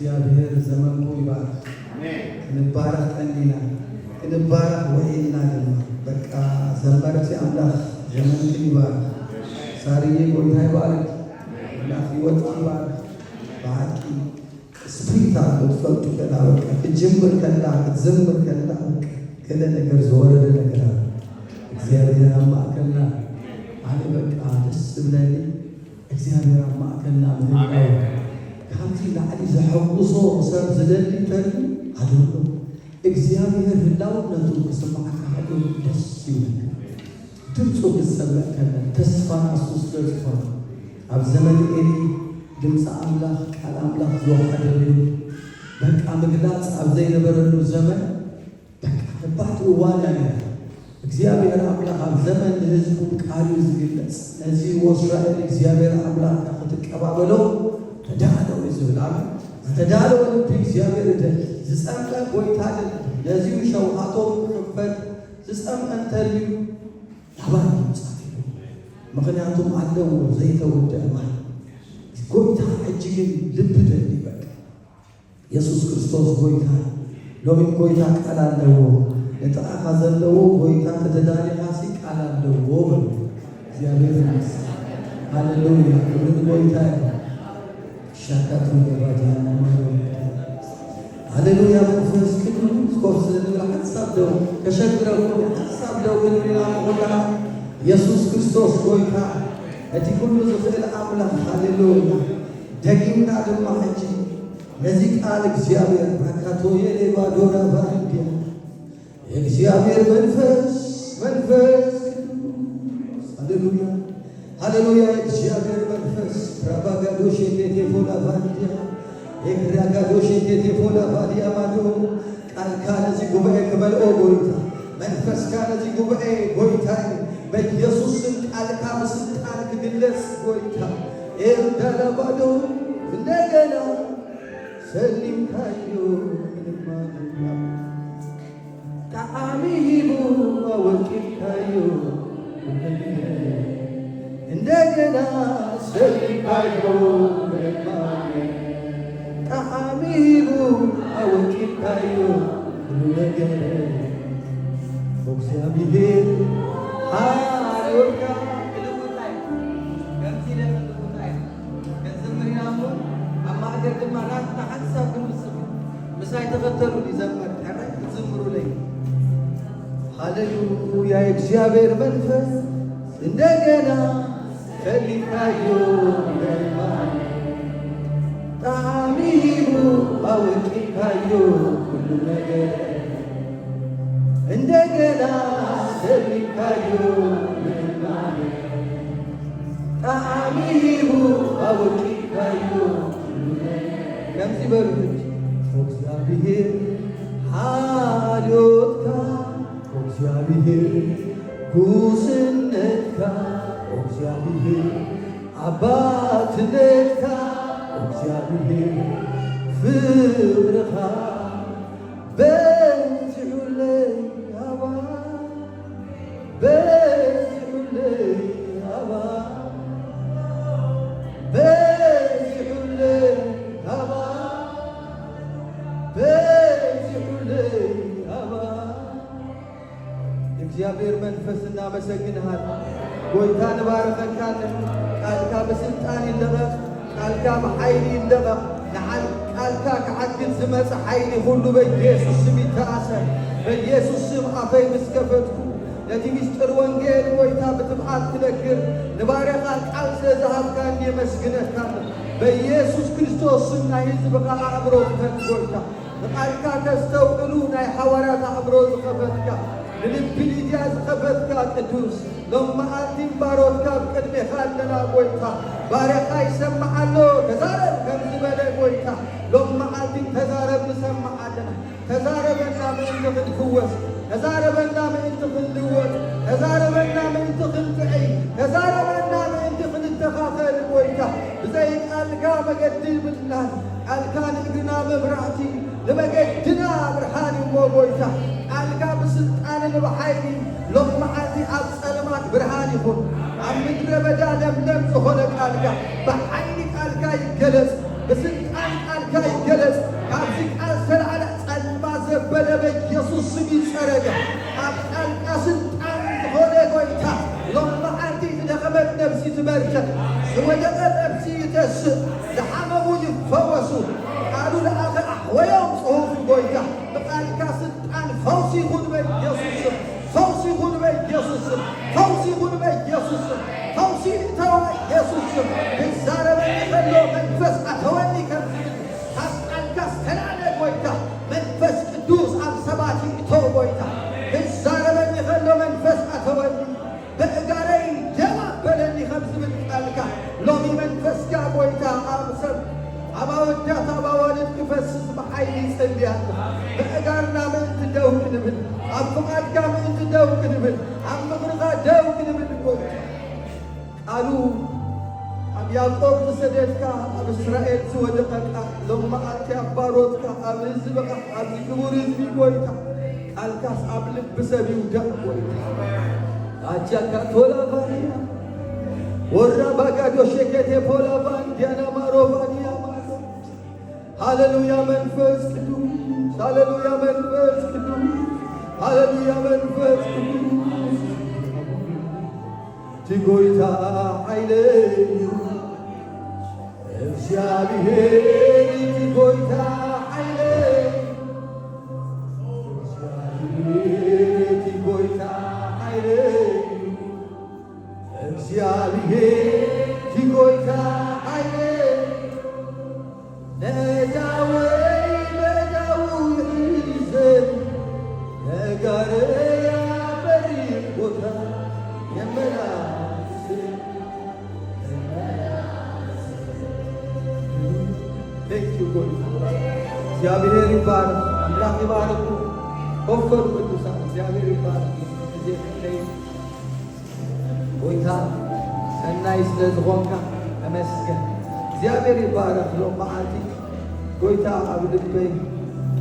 እግዚአብሔር ዘመንኩ ይባርክ ንባረክ ቀኒና ንባረክ ወይና ድማ በቃ ዘመርት አምላክ ዘመንክ ይባርክ ሳሪዬ ጎይታ ይባርክ አምላክ ይወጥ ይባርክ ባቂ ስፒሪት አልፈጥ ከላ በቃ ጅምር ከላ ዝምር ከላ ከለ ነገር ዘወረደ ነገር እግዚአብሔር አማከና አለ በቃ ደስ ብለኝ እግዚአብሔር አማከና ምንድነው ካንቲ ላዕሊ ዘሐውሶ ሰብ ዝደሊ ተሪ አድርጎ እግዚአብሔር ህላውነቱ ከሰማዓካ ሀዶ ደስ ይላል ድምፁ ክሰማዕ ከለ ተስፋና ሱስ ተስፋ ኣብ ዘመን ኤሊ ድምፀ አምላክ ቃል አምላክ ዘዋሃደሉ በቃ ምግላጽ ኣብ ዘይነበረሉ ዘመን በቃ ከባድ እዋን ያለ እግዚአብሔር አምላክ ኣብ ዘመን ህዝቡ ቃሉ ዝግለጽ ነዚህ ወእስራኤል እግዚአብሔር አምላክ ከተቀባበለው ተዳለው ይዝብላል ተዳለው እግዚአብሔር ደል ዝጸምቀ ጎይታደ ነዚህ ሸውሃቶ ክፈት ዝጸምቀንተልዩ ያባን ይጻፍ ምክንያቱም አለው ዘይተወደ ማለት ጎይታ እጅግን ልብ ደል ይበቃ ኢየሱስ ክርስቶስ ጎይታ ሎሚ ጎይታ ቃል አለው ለጣፋ ዘለው ጎይታ ተደዳሊ ራሲ ቃል አለው እግዚአብሔር ይመስገን ሃሌሉያ ሁሉ ጎይታ ሻካቱ ገባታና ሃሌሉያ መንፈስ ቅዱስ ኮርስ ለሐሳብ ደው ከሸግረው ሐሳብ ደው ለሌላ ወላ ኢየሱስ ክርስቶስ ጎይታ እቲ ሁሉ ዝኽእል አምላክ ሃሌሉያ ደግምና ድማ ሕጂ ነዚህ ቃል እግዚአብሔር አካቶ የሌባ ዶራ ባንዲያ እግዚአብሔር መንፈስ ሃሌሉያ ሃሌሉያ እግዚአብሔር መንፈስ ራባጋዶሽ የቴፎላ ባንዲያ የግራጋዶሽ የቴፎላ ባንዲያ ማዶ ቃል ካነዚህ ጉባኤ ከመልኦ ጎይታ መንፈስ ካነዚህ ጉባኤ ጎይታ በኢየሱስ ስም ቃል ካመስልጣን ክግለጽ ጎይታ ኤልዳላባዶ እንደገና ሰሊም ካዩ ምንማንያ ጣዓሚሂቡ አወቂም ካዩ እንደገና ሰሊም ካዩ ምንማንያ ጣዓሚሂቡ አወቂም ካዩ ነገር እግዚአብሔር ሃሌሉያ ማናት ተሐሳብ ግምስም ምሳይ ተፈተሩ ሊዘመር ታራይ ዝምሩ ላይ ሃሌሉያ እግዚአብሔር መንፈስ እንደገና ከሊካዩ ለማን ታሚሩ አውቂካዩ ሁሉ ነገር እንደገና ከሊካዩ ለማን ታሚሩ አውቂካዩ ከምዚ በሉት እግዚአብሔር ሃልዮትካ እግዚአብሔር ጉስነትካ እግዚአብሔር አባትነትካ እግዚአብሔር ፍቅርካ በዚሁ ላይ አባ በዚሁ ላይ አባ በዚሁ ላይ አባ በዚሁ ላይ አባ እግዚአብሔር መንፈስ እናመሰግንሃል ጎይታ ንባረከካለን ቃልካ በስልጣን ይለቀቅ ቃልካ በኃይል ይለቀቅ ቃልካ ከዓግን ዝመጽእ ኃይሊ ሁሉ በኢየሱስ ስም ይተአሰር በኢየሱስ ስም አፈይ ምስከፈትኩ ነቲ ምስጢር ወንጌል ጎይታ ብትብዓት ትነግር ንባርያኻ ቃል ስለዝሃብካኒ የመስግነካ በኢየሱስ ክርስቶስ ስም ናይ ህዝብኻ ኣእምሮ ዝፈት ጎይታ ንቃልካ ተስተውዕሉ ናይ ሓዋርያት ኣእምሮ ዝኸፈትካ ንልቢ ልድያ ዝኸፈትካ ቅዱስ ሎም መዓልቲ ባሮትካ ብቅድሜኻ ኣለና ጎይታ ባርያኻ ይሰምዕ ኣሎ ተዛረብ ከም ዝበለ ጎይታ ሎም መዓልቲ ተዛረብ ንሰምዕ ኣለና ተዛረበና ምእንቲ ክንፍወስ ተዛረበና ምእንቲ ክንልወጥ ተዛረበና ምእንቲ ክንጥዕይ ተዛረበና ምእንቲ ክንተኻኸል ጎይታ ብዘይ ቃልካ መገዲ ይብልናል ቃልካ ንእግርና መብራህቲ ንመገድና ብርሃን እሞ ጎይታ ቃልካ ብስልጣንን ብሓይሊ ሎም መዓልቲ ኣብ ጸልማት ብርሃን ይኹን ኣብ ምድረ በዳ ለምለም ዝኾነ ቃልካ ብሓይሊ ቃልካ ይገለጽ بسلطان قالك يجلس كابز قال سلعة ጸልማ ዘበለ በኢየሱስ ስም ይጸረጋ አብቃልቃ ስልጣን ሆነ ጎይታ ሎማዓንቲ ደኸመት ነፍሲ ትበርከት ወደቀት ነፍሲ ተስ ለሐመሙ ይፈወሱ ቃሉ ለአኸ አሕወዮም ጽሑፍ ጎይታ በቃልካ ስልጣን ፈውስ ይሁን በኢየሱስ ስም ፈውስ ይሁን በኢየሱስ ስም ፈውስ ይሁን በኢየሱስ ስም ፈውስ ይተው በኢየሱስ ስም ይዛረበ ይፈሎ መንፈስ አተወኒ ከዚህ አብቃልካ ስተላለ ጎይታ መንፈስ ቅዱስ አብሰባት ይተው ጎይታ ይዛረበ ይፈሎ መንፈስ አተወኒ በእጋረይ ጀማ በለኒ ኸብዝ ብልቃልካ ሎሚ መንፈስ ጋ ጎይታ አብሰብ አባወዳት አባዋልት ክፈስስ በኃይል ይጸልያል በእጋርና ምንት ደውቅ ንብል አብቃልካ ምንት ደውቅ ንብል አምግርኻ ደውቅ ንብል ጎይታ ቃሉ አብ ያዕቆብ ዝሰደድካ አብ እስራኤል ዝወደቐካ ሎማዓንቲ ኣባሮትካ ኣብ ህዝብኻ ኣብ ክቡር ህዝቢ ጎይታ ቃልካስ ኣብ ልቢ ሰብ ይውደቕ ጎይታ አጃካ ቶላባንያ ወራ ባጋዶ ሸከቴ ፖላባን ዲያና ማሮባንያ ማሮ ሃሌሉያ መንፈስ ቅዱስ ሃሌሉያ መንፈስ ቅዱስ ሃሌሉያ መንፈስ ቅዱስ ቲጎይታ ኃይሌ እግዚአብሔር ቲጎይታ ኃይሌ እግዚአብሔር ቲጎይታ ኃይሌ እግዚአብሔር ቲጎይታ ኃይሌ ነዳወይ ነዳው ይዘን ነጋረያ በሪ ቦታ የመላስ Thank you, God. እግዚአብሔር ይባረክ፣ አምላክ ይባረክ። ኮፈሩ ቅዱሳን እግዚአብሔር ይባረክ። ጎይታ ሰናይ ስለዝኾንካ ተመስገን። እግዚአብሔር ይባረክ። ሎማዓንቲ ጎይታ ኣብ ልበይ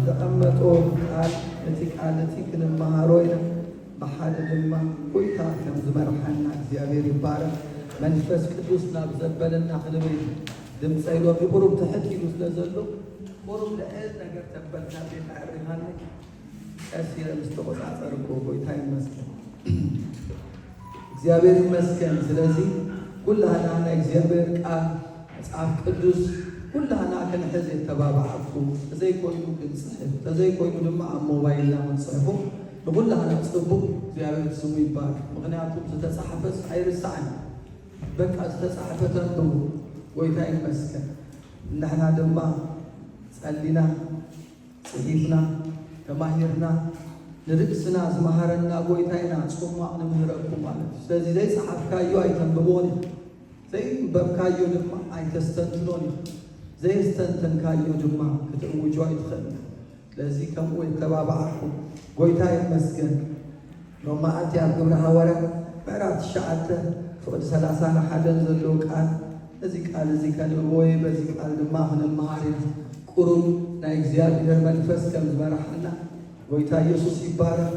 ተቐመጦ ቃል እቲ ቃል እቲ ክንመሃሮ ኢና ብሓደ ድማ ጎይታ ከም ዝመርሓና እግዚአብሔር ይባረክ። መንፈስ ቅዱስ ናብ ዘበለና ክንብል ድምፀይ ሎሚ ቁሩብ ተሕቲሉ ስለ ዘሎ ቁሩብ ልዕል ነገር ተበልና ቤት ኣዕሪኻኒ ቀስ ኢለ ምስ ተቆፃፀርኩ ጎይታ ይመስገን። እግዚአብሔር ይመስገን። ስለዚ ኩላህና ናይ እግዚአብሔር ቃል መጽሓፍ ቅዱስ ኩላህና ክንሕዝ የተባባዓኩ ተዘይኮይኑ ክንፅሕፍ ተዘይኮይኑ ድማ ኣብ ሞባይልና ክንፅሕፉ ንኩላህና ፅቡቅ እግዚአብሔር ስሙ ይባል። ምክንያቱም ዝተፃሕፈስ ኣይርሳዕን በቃ ዝተፃሕፈ ተንብቡ ጎይታ ይመስገን። ንሕና ድማ ጸሊና ጽሒፍና ተማሂርና ንርእስና ዝመሃረና ጎይታ ኢና ጽማቕ ንምህረኩ ማለት እዩ። ስለዚ ዘይፀሓፍካዮ ኣይተንብቦን ዘይንበብካዮ ድማ ኣይተስተንትኖን እዩ። ዘየስተንተንካዮ ድማ ክትእውጆ ኣይትኽእል። ስለዚ ከምኡ የተባባዓኩ ጎይታ ይመስገን። ሎማዓንቲ ኣብ ግብረ ሐዋርያት ምዕራፍ 9 ፍቕዲ 31 ዘሎ ቃል እዚ ቃል እዚ ከንብቦ ወይ በዚ ቃል ድማ ክንመሃር ኢና። ቁሩብ ናይ እግዚአብሔር መንፈስ ከም ዝመራሕና ጎይታ ኢየሱስ ይባረክ።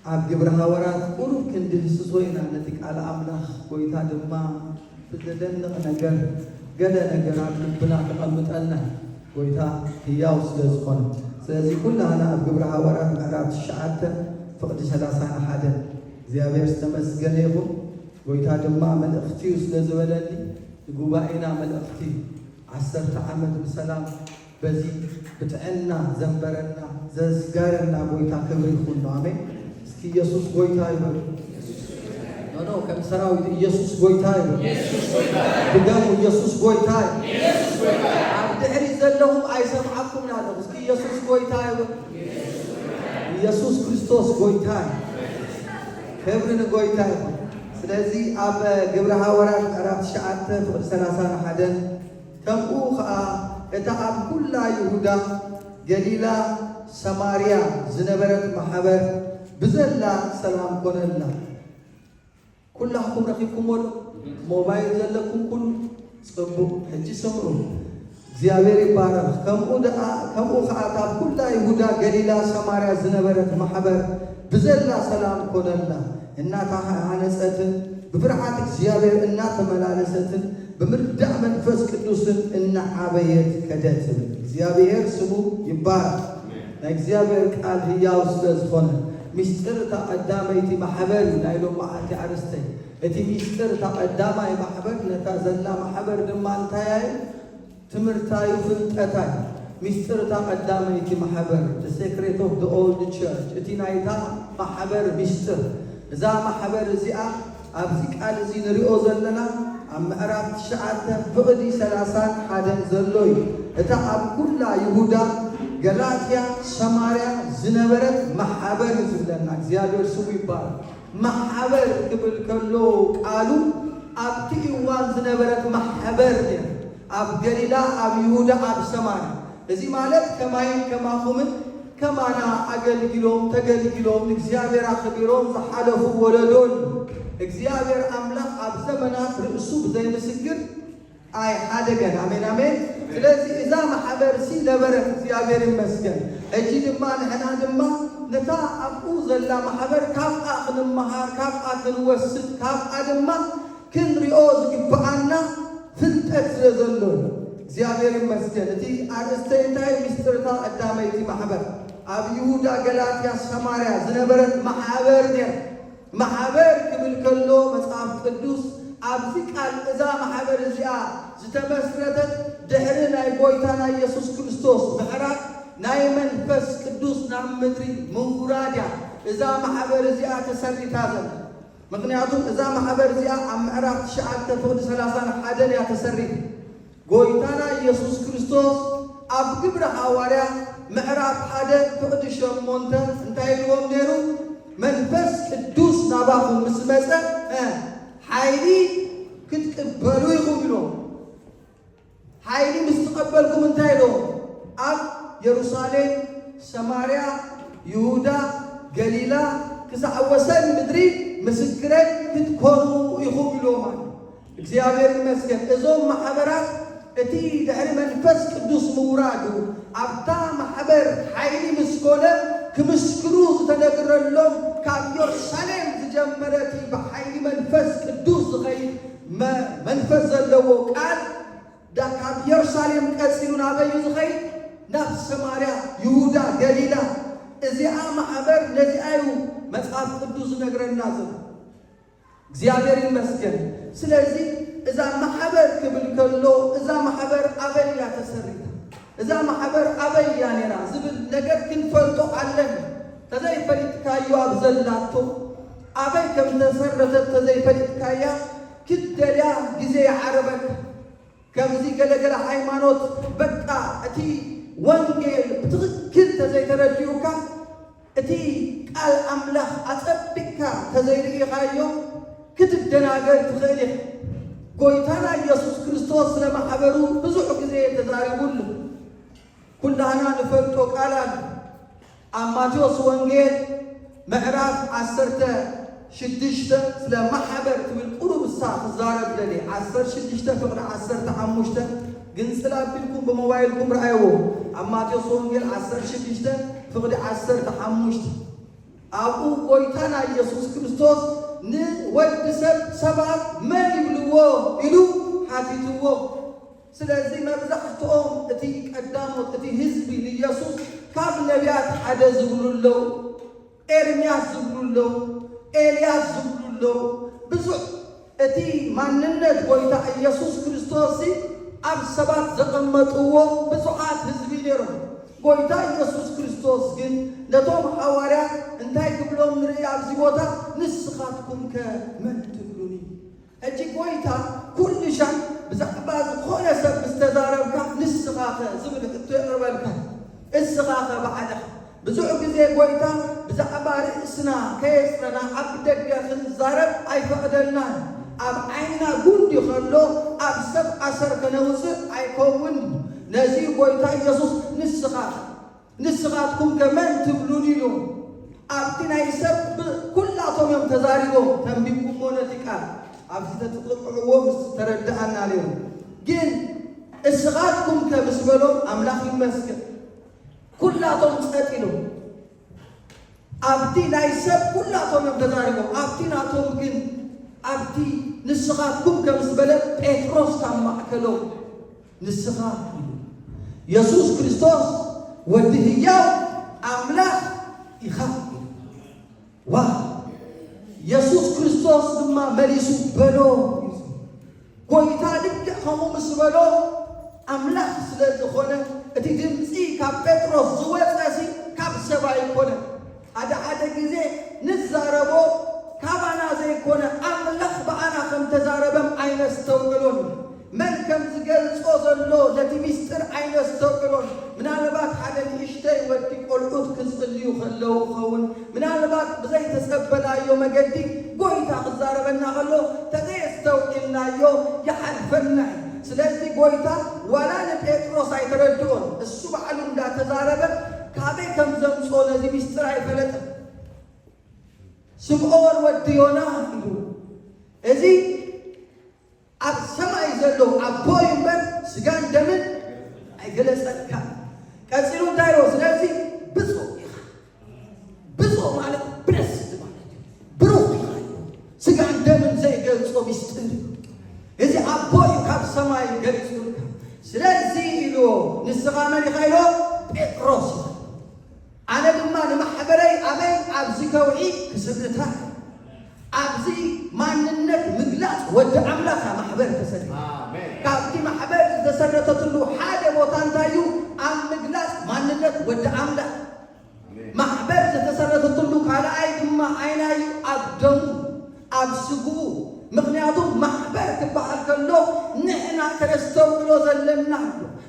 ኣብ ግብረ ሐዋርያት ቁሩብ ክንድህስሶ ኢና ነቲ ቃል ኣምላኽ ጎይታ ድማ ብዘደንቕ ነገር ገለ ነገር ኣብ ልብና ተቐምጠልና ጎይታ ህያው ስለ ዝኾነ ስለዚ ኩላህና ኣብ ግብረ ሐዋርያት ምዕራፍ 9 ፍቕዲ 31 እግዚአብሔር ዝተመስገነ ይኹን። ጎይታ ድማ መልእኽቲ እዩ ስለ ዝበለኒ ጉባኤና መልእኽቲ 10 ዓመት ብሰላም በዚ ብጥዕና ዘንበረና ዘዝጋረና ጎይታ ክብሪ ይኹን ነው። አሜን። እስኪ ኢየሱስ ጎይታ ይበሉ። ኖ ከም ሰራዊት ኢየሱስ ጎይታ ይበሉ። ድገሙ ኢየሱስ ጎይታ ይበሉ። ኣብ ድሕሪት ዘለኹም ኣይሰምዓኩም ናለኹ። እስኪ ኢየሱስ ጎይታ ይበሉ። ኢየሱስ ክርስቶስ ጎይታ ክብሪ ንጎይታ ይኹን። ስለዚ ኣብ ግብረ ሐዋርያት ምዕራፍ 9 ፍቕዲ 31 ከምኡ ከዓ እታ ኣብ ኩላ ይሁዳ ገሊላ ሰማርያ ዝነበረት ማሕበር ብዘላ ሰላም ኮነላ። ኩላኩም ረኺብኩምሉ ሞባይል ዘለኩም ኩሉ ጽቡቕ ሕጂ ስምዑ እግዚአብሔር ይባረክ። ከምኡ ከዓ ኣብ ኩላ ይሁዳ ገሊላ ሰማርያ ዝነበረት ማሕበር ብዘላ ሰላም ኮነላ። እናታ ሃነፀትን بفرحات እግዚአብሔር እናተመላለሰትን በምርዳዕ መንፈስ ቅዱስን እናዓበየት ከደትም እግዚአብሔር ስሙ ይባረክ። እግዚአብሔር ቃል ሕያው ስለዝኾነ ምስጢር ተቀዳመይቲ ማሕበር ናይሎም መዓልቲ ዓርስተይ እቲ ምስጢር ተቀዳማይ ማሕበር ነታ ዘላ ማሕበር ድማ እንታይ ትምህርታዊ ፍልጠታይ ምስጢር ተቀዳመይቲ ማሕበር the secret of the old church እቲ ናይታ ማሕበር ምስጢር እዛ ማሕበር እዚኣ ኣብዚ ቃል እዚ ንሪኦ ዘለና ኣብ ምዕራፍ 9 ፍቕዲ 31 ዘሎ እዩ። እታ ኣብ ኩላ ይሁዳ ገላትያ ሰማርያ ዝነበረት ማሕበር ዝብለና እግዚአብሔር ስሙ ይባረክ። ማሕበር ክብል ከሎ ቃሉ ኣብቲ እዋን ዝነበረት ማሕበር ነይራ ኣብ ገሊላ ኣብ ይሁዳ ኣብ ሰማርያ እዚ ማለት ከማይን ከማኹምን ከማና ኣገልግሎም ተገልግሎም እግዚአብሔር ኣኽቢሮም ዝሓለፉ ወለዶን እግዚአብሔር አምላክ ኣብ ዘመናት ርእሱ ብዘይምስግር አይ ሓደገን አሜን አሜን። ስለዚህ እዛ ማሕበር ሲ ነበረት እግዚአብሔር ይመስገን። እጂ ድማ ንሕና ድማ ነታ ኣብኡ ዘላ ማሕበር ካብኣ ክንመሃር ካብኣ ክንወስድ ካብኣ ድማ ክንሪኦ ዝግብኣና ፍልጠት ስለዘሎ እግዚአብሔር ይመስገን። እቲ ኣርእስተ እንታይ ምስጢርታ ቀዳመይቲ ማሕበር ኣብ ይሁዳ ገላትያ ሰማርያ ዝነበረት ማሕበር ነይራ። ማሕበር ክብል ከሎ መጽሐፍ ቅዱስ ኣብዚ ቃል እዛ ማሕበር እዚኣ ዝተመስረተት ድሕሪ ናይ ጎይታና ኢየሱስ ክርስቶስ ምዕራፍ ናይ መንፈስ ቅዱስ ናብ ምድሪ ምውራድ እያ እዛ ማሕበር እዚኣ ተሰሪታ ዘላ። ምክንያቱም እዛ ማሕበር እዚኣ ኣብ ምዕራፍ 9 ፍቕዲ 31 እያ ተሰሪታ። ጎይታና ኢየሱስ ክርስቶስ ኣብ ግብረ ሐዋርያ ምዕራፍ 1 ፍቕዲ 8 እንታይ ኢልዎም ነይሩ? መንፈስ ቅዱስ ናባኹም ምስ መጸ ሓይሊ ክትቅበሉ ኢኹም ኢሎም። ሓይሊ ምስ ተቐበልኩም እንታይ ኢሎም? ኣብ ኢየሩሳሌም፣ ሰማርያ፣ ይሁዳ፣ ገሊላ ክሳዕ ወሰን ምድሪ ምስክረይ ክትኮኑ ኢኹም ኢሎም አለ። እግዚአብሔር ይመስገን። እዞም ማሕበራት እቲ ድሕሪ መንፈስ ቅዱስ ምውራዱ ኣብታ ማሕበር ሓይሊ ምስ ኮነ ክምስክሩ ዝተነግረሎም ካብ ኢየሩሳሌም ዝጀመረቲ ብሓይሊ መንፈስ ቅዱስ ዝኸይድ መንፈስ ዘለዎ ቃል ካብ ኢየሩሳሌም ቀፂሉ ናበዩ ዝኸይድ ናብ ሰማርያ፣ ይሁዳ፣ ገሊላ እዚኣ ማሕበር ነዚኣዩ መጽሐፍ ቅዱስ ዝነግረና ዘሎ እግዚአብሔር ይመስገን። ስለዚ እዛ ማሕበር ክብል ከሎ እዛ ማሕበር ኣበያ ተሰሪታ እዛ ማሕበር ኣበያ ነይራ ዝብል ነገር ክንፈልጦ ኣለና። ተዘይፈሊጥካዮ ኣብ ዘላቶ ኣበይ ከም ተሰረተት ተዘይፈሊጥካያ ክደልያ ግዜ ይዓረበካ። ከምዚ ገለገለ ሃይማኖት በቃ እቲ ወንጌል ብትክክል ተዘይተረዲኡካ እቲ ቃል ኣምላኽ ኣጸቢቕካ ተዘይርኢኻዮ ክትደናገር ትኽእል ኢኻ። ጎይታና ኢየሱስ ክርስቶስ ስለ ማሕበሩ ብዙሕ ግዜ ተዛሪቡሉ ኩላህና ንፈልጦ ቃል ኣሎ። ኣብ ማቴዎስ ወንጌል ምዕራፍ 16 ስለ ማሕበር ትብል ቁሩብ እሳ ክዛረብ ደልየ 16 ፍቕዲ 15 ግን ስላቢልኩም ብሞባይልኩም ረኣይዎ። ኣብ ማቴዎስ ወንጌል 16 ፍቕዲ 15 ኣብኡ ጎይታና ኢየሱስ ክርስቶስ ንወዲ ሰባት መን ይብልዎ ኢሉ ሓቲትዎ። ስለዚ መብዛሕትኦም እቲ ቀዳሞት እቲ ህዝቢ ንኢየሱስ ካብ ነቢያት ሓደ ዝብሉለው፣ ኤርምያስ ዝብሉለው፣ ኤልያስ ዝብሉለው ብዙሕ እቲ ማንነት ጎይታ ኢየሱስ ክርስቶስ ኣብ ሰባት ዘቐመጥዎ ብዙሓት ህዝቢ ነይሮም። ጎይታ ኢየሱስ ክርስቶስ ግን ነቶም ሐዋርያት እንታይ ክብሎም ንርኢ ኣብዚ ቦታ? ንስኻትኩም ከ መን ትብሉኒ? ሕጂ ጎይታ ኩልሻን ብዛዕባ ዝኾነ ሰብ ምስተዛረብካ ንስኻ ኸ ዝብል ሕቶ የቕርበልካ። እስኻ ኸ ባዕልኻ ብዙሕ ግዜ ጎይታ ብዛዕባ ርእስና ከየፅረና ኣብ ደገ ክንዛረብ ኣይፈቕደልናን። ኣብ ዓይንና ጉንዲ ከሎ ኣብ ሰብ ዓሰር ከነውፅእ ኣይከውን። ነዚ ጎይታ ኢየሱስ ንስኻትኩም ከመን ትብሉኒ ኢሉ ኣብቲ ናይ ሰብ ኩላቶም እዮም ተዛሪቦም ተንቢብኩሞ ነቲ ቃል ኣብዚ ተጥቕዕዎ ምስ ተረድኣና ነይሩ። ግን እስኻትኩም ከ ምስ በሎም ኣምላኽ ይመስገን ኩላቶም ጸጥ ኢሎም ኣብቲ ናይ ሰብ ኩላቶም እዮም ተዛሪቦም። ኣብቲ ናቶም ግን أبتي نسخاتكم كمسبلة بيتروس كم معكلو نسخات يسوع كريستوس ودهياو أملاك يخاف يسوع كريستوس لما مليسو بلو قويتا لك خمو مسبلو أملاك سلازخونة اتي دمسي كاب بيتروس زوات ناسي كاب سبا يكونة عدا جزي نزاربو كابانا زي كونة أملاك بأنا كم تزاربم أين استوقلون من كم زقل صوزلو التي مستر أين استوقلون من الباك حدا يشتري ودي قلقوت كسقليو خلو خون من الباك بزي تسبنا يوم قدي قويتا خزاربنا خلو تغي استوقلنا يوم يحلفنا سلازي قويتا ولا نبيتروس يتردون السبع لهم دا تزاربا كابي كم زمصو الذي مستر أي فلت سبعون وديونا إذي أب سماء يزلو أبو يمبر سجان دمن أي جلس أكا كسرون دايرو سلازي بزو مالك برس بروح سجان دمن زي جلسو مستر إذا أبو يكاب سماء يجلسون سلازي إلو نسخامني خيلو بيتروس أنا دمان محبري أبي أبزي كوعي كسبتها أبزي ما ننك مقلاس ود عملها محبر كسر كابتي محبر إذا سرت له حاجة وطن تايو أم مقلاس ما ننك ود عمله محبر إذا سرت له على أي ما عيناي أبدم أبسقو مغنياتهم محبر كبحر كله نحنا كرستو كله زلنا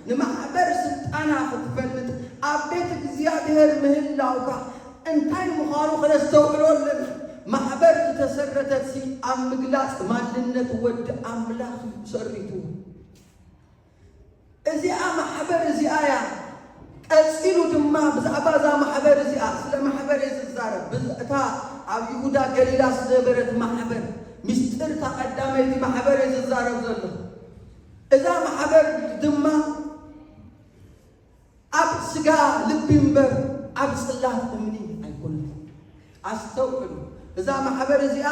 نمحبر ست أنا فتفلت أبيتك زيادة المهلاوكا انتاي مخارو كرستو كله محبر تسرتت سي أم مقلاس ما لنت ود أملاك سريتو إزي محبر إزي آية أسئلو دما بزعبازا محبر إزي سلا محبر إزي الزارة بزعتا أب يهودا قليلا سزبرت محبر مستر تقدامي محبر إزي الزارة بزلو إذا محبر دما أب سقا لبيمبر أب صلاة أمني أيكون أستوكلو إذا محبر إزي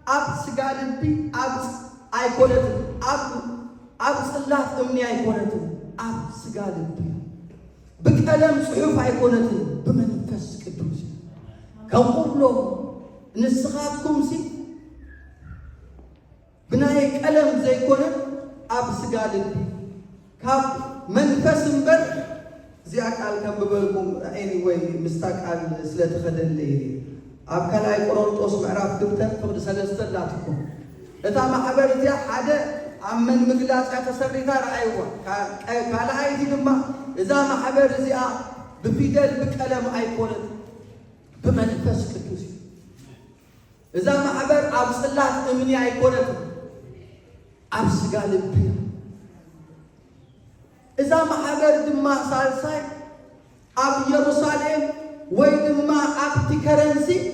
أب سقا لبي أب أيكونت أب صلاة أمني أيكونت أب سقا لبي بكلام صحف أيكونت بمنفس قدوس كم قبلو نسخاتكم سي بناي كلام زي كونت أب سقا لبي كاب منفس مبر زي أكال كم ببلكم anyway مستقال سلة خدن ليري أب كلاي قرنطوس معرف دكتور فقد سلسلة لاتكم إذا محبر زي حدا عمن مقلاس كتسريتا رأيوه كالا أيدي لما إذا محبر زي بفيدل بكلام أيقونت بمنفس قدوس إذا محبر أب صلاة أمني أيقونت أب سقا لبي إذا محبر دما سالساي أب يروساليم ويدما أب تكرنسي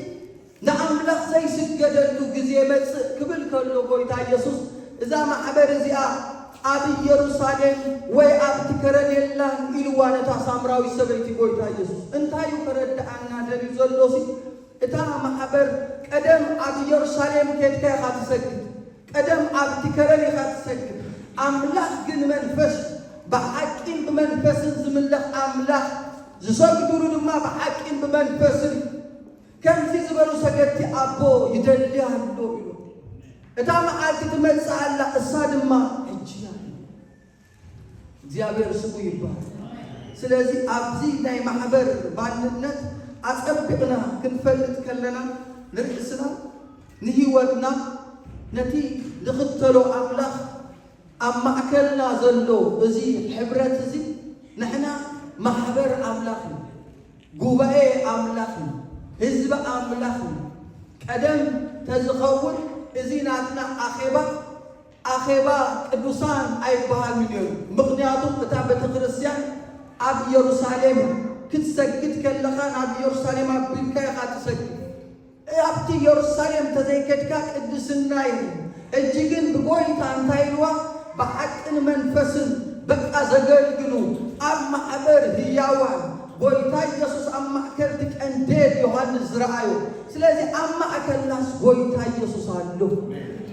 نعملك زي سجدلو جزيمت قبل كله قويتا يسوس إذا محبر زي أب يروساليم وي أب تكرن الله إلوانا تسامراوي سبيتي قويتا يسوس انتا يكرد عنا دبي زلوسي إذا محبر قدم أب يروساليم كيتكا خاتسجد قدم أب تكرن خاتسجد أملاك جن منفس بحكين بمنفس زملك أملاك زسجدوا لما بحكين بمنفس كم في زبالو سجدتي أبو يدلي هاللو إذا ما قالت تمسح على الصادم ما إجيان زيابير سبوي يبا سلازي أبزي ناي محبر بالنت أسبقنا كنفلت كلنا نرحسنا نهيوتنا نتي لغتلو أملاك أما أكلنا زلو بزي حبرت زي نحنا محبر أملاكنا قبائي أملاكنا حزب أملاكنا قدم تزخول إزيناتنا أخيبا قدوسان أي بها مليون مغنياتهم كتابة كريستيان أب يروساليم كتسجد كلخان أب يروساليم أب بلكاي خاتسجد أبتي يروساليم تزيكتك قدسناي الجيجن بقويتا انتايلوا بحق منفسن بقى زغلغلو أما حبر هياوان قويتا يسوس أما أكلتك أنديد يوحنس رأيو سلازي أما أكل ناس قويتا يسوس هالو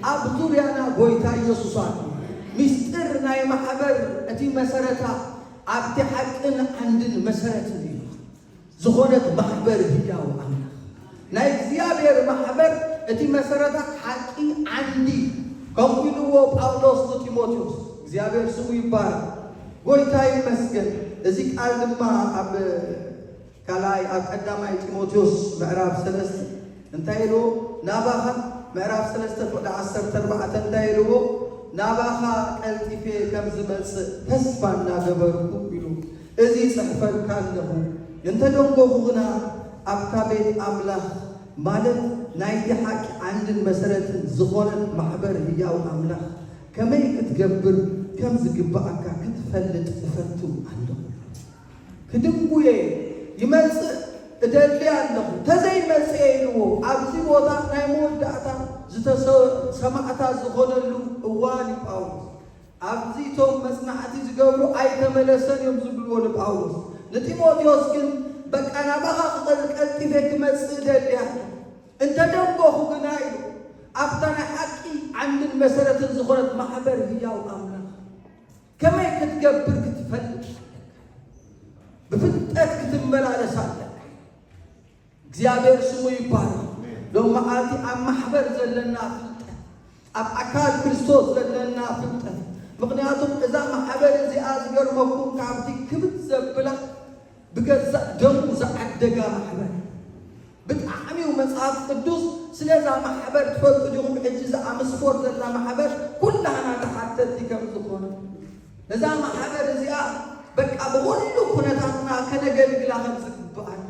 أبزوريانا قويتا يسوسان مسترنا محبر أتي مسارتا أبتي حقن عندن مسارت دي زخونت محبر هياو أنا نايك زيابير محبر أتي مسارتا حقي عندي كم يلوو باولوس تيموثيوس زيابير سوي بار قويتا يمسكن ذيك ألما أب كلاي أقدامي تيموثيوس معرف سلست انتايلو ناباها معرف سلست فوق 10 انتايلو ناباها قلتيفي كم زمص تسفانا غبركو بيلو ازي صحفل كانه انت دونغوغنا ابكابيت املاح مالت نايدي حق عند مسرت زخون محبر هياو املاح كما يتغبر كم زغباك كتفلط تفتو عنده كدمبوي يمص ادلي عنده تزي مسيلو ابزي بوتا نايمول داتا سمعتا زخونلو اواني باولوس ابزي توم مسنعتي زغبرو اي تملسن يوم زبلو باولوس لتيموثيوس كن بقى انا بها قلتي فيك مسدليا انت دنبوخ غنايلو ابتنا حقي عند المسرة زخونت محبر هياو امنا كما يكتغبر كتفلش بفتات كتملالسالك እግዚአብሔር ስሙ ይባረክ لو معاتي ام محبر زلنا فلطه اب اكال ክርስቶስ زلنا فلطه ምክንያቱም እዛ ማህበር እዚ አዝገርመኩም ካብቲ ክብት ዘብላ بገዛ ደሙ ዘዓደጋ ማህበር بتعاميو مصحف قدوس ስለዛ ማህበር ትፈልጡ ዲኹም ሕጂ ዛ አምስፎር ዘላ ማህበር ኩላና ተሐተቲ ከም ዝኾነ እዛ ማህበር እዚኣ በቃ በሁሉ ኩነታትና ከነገልግላ ዝግባአን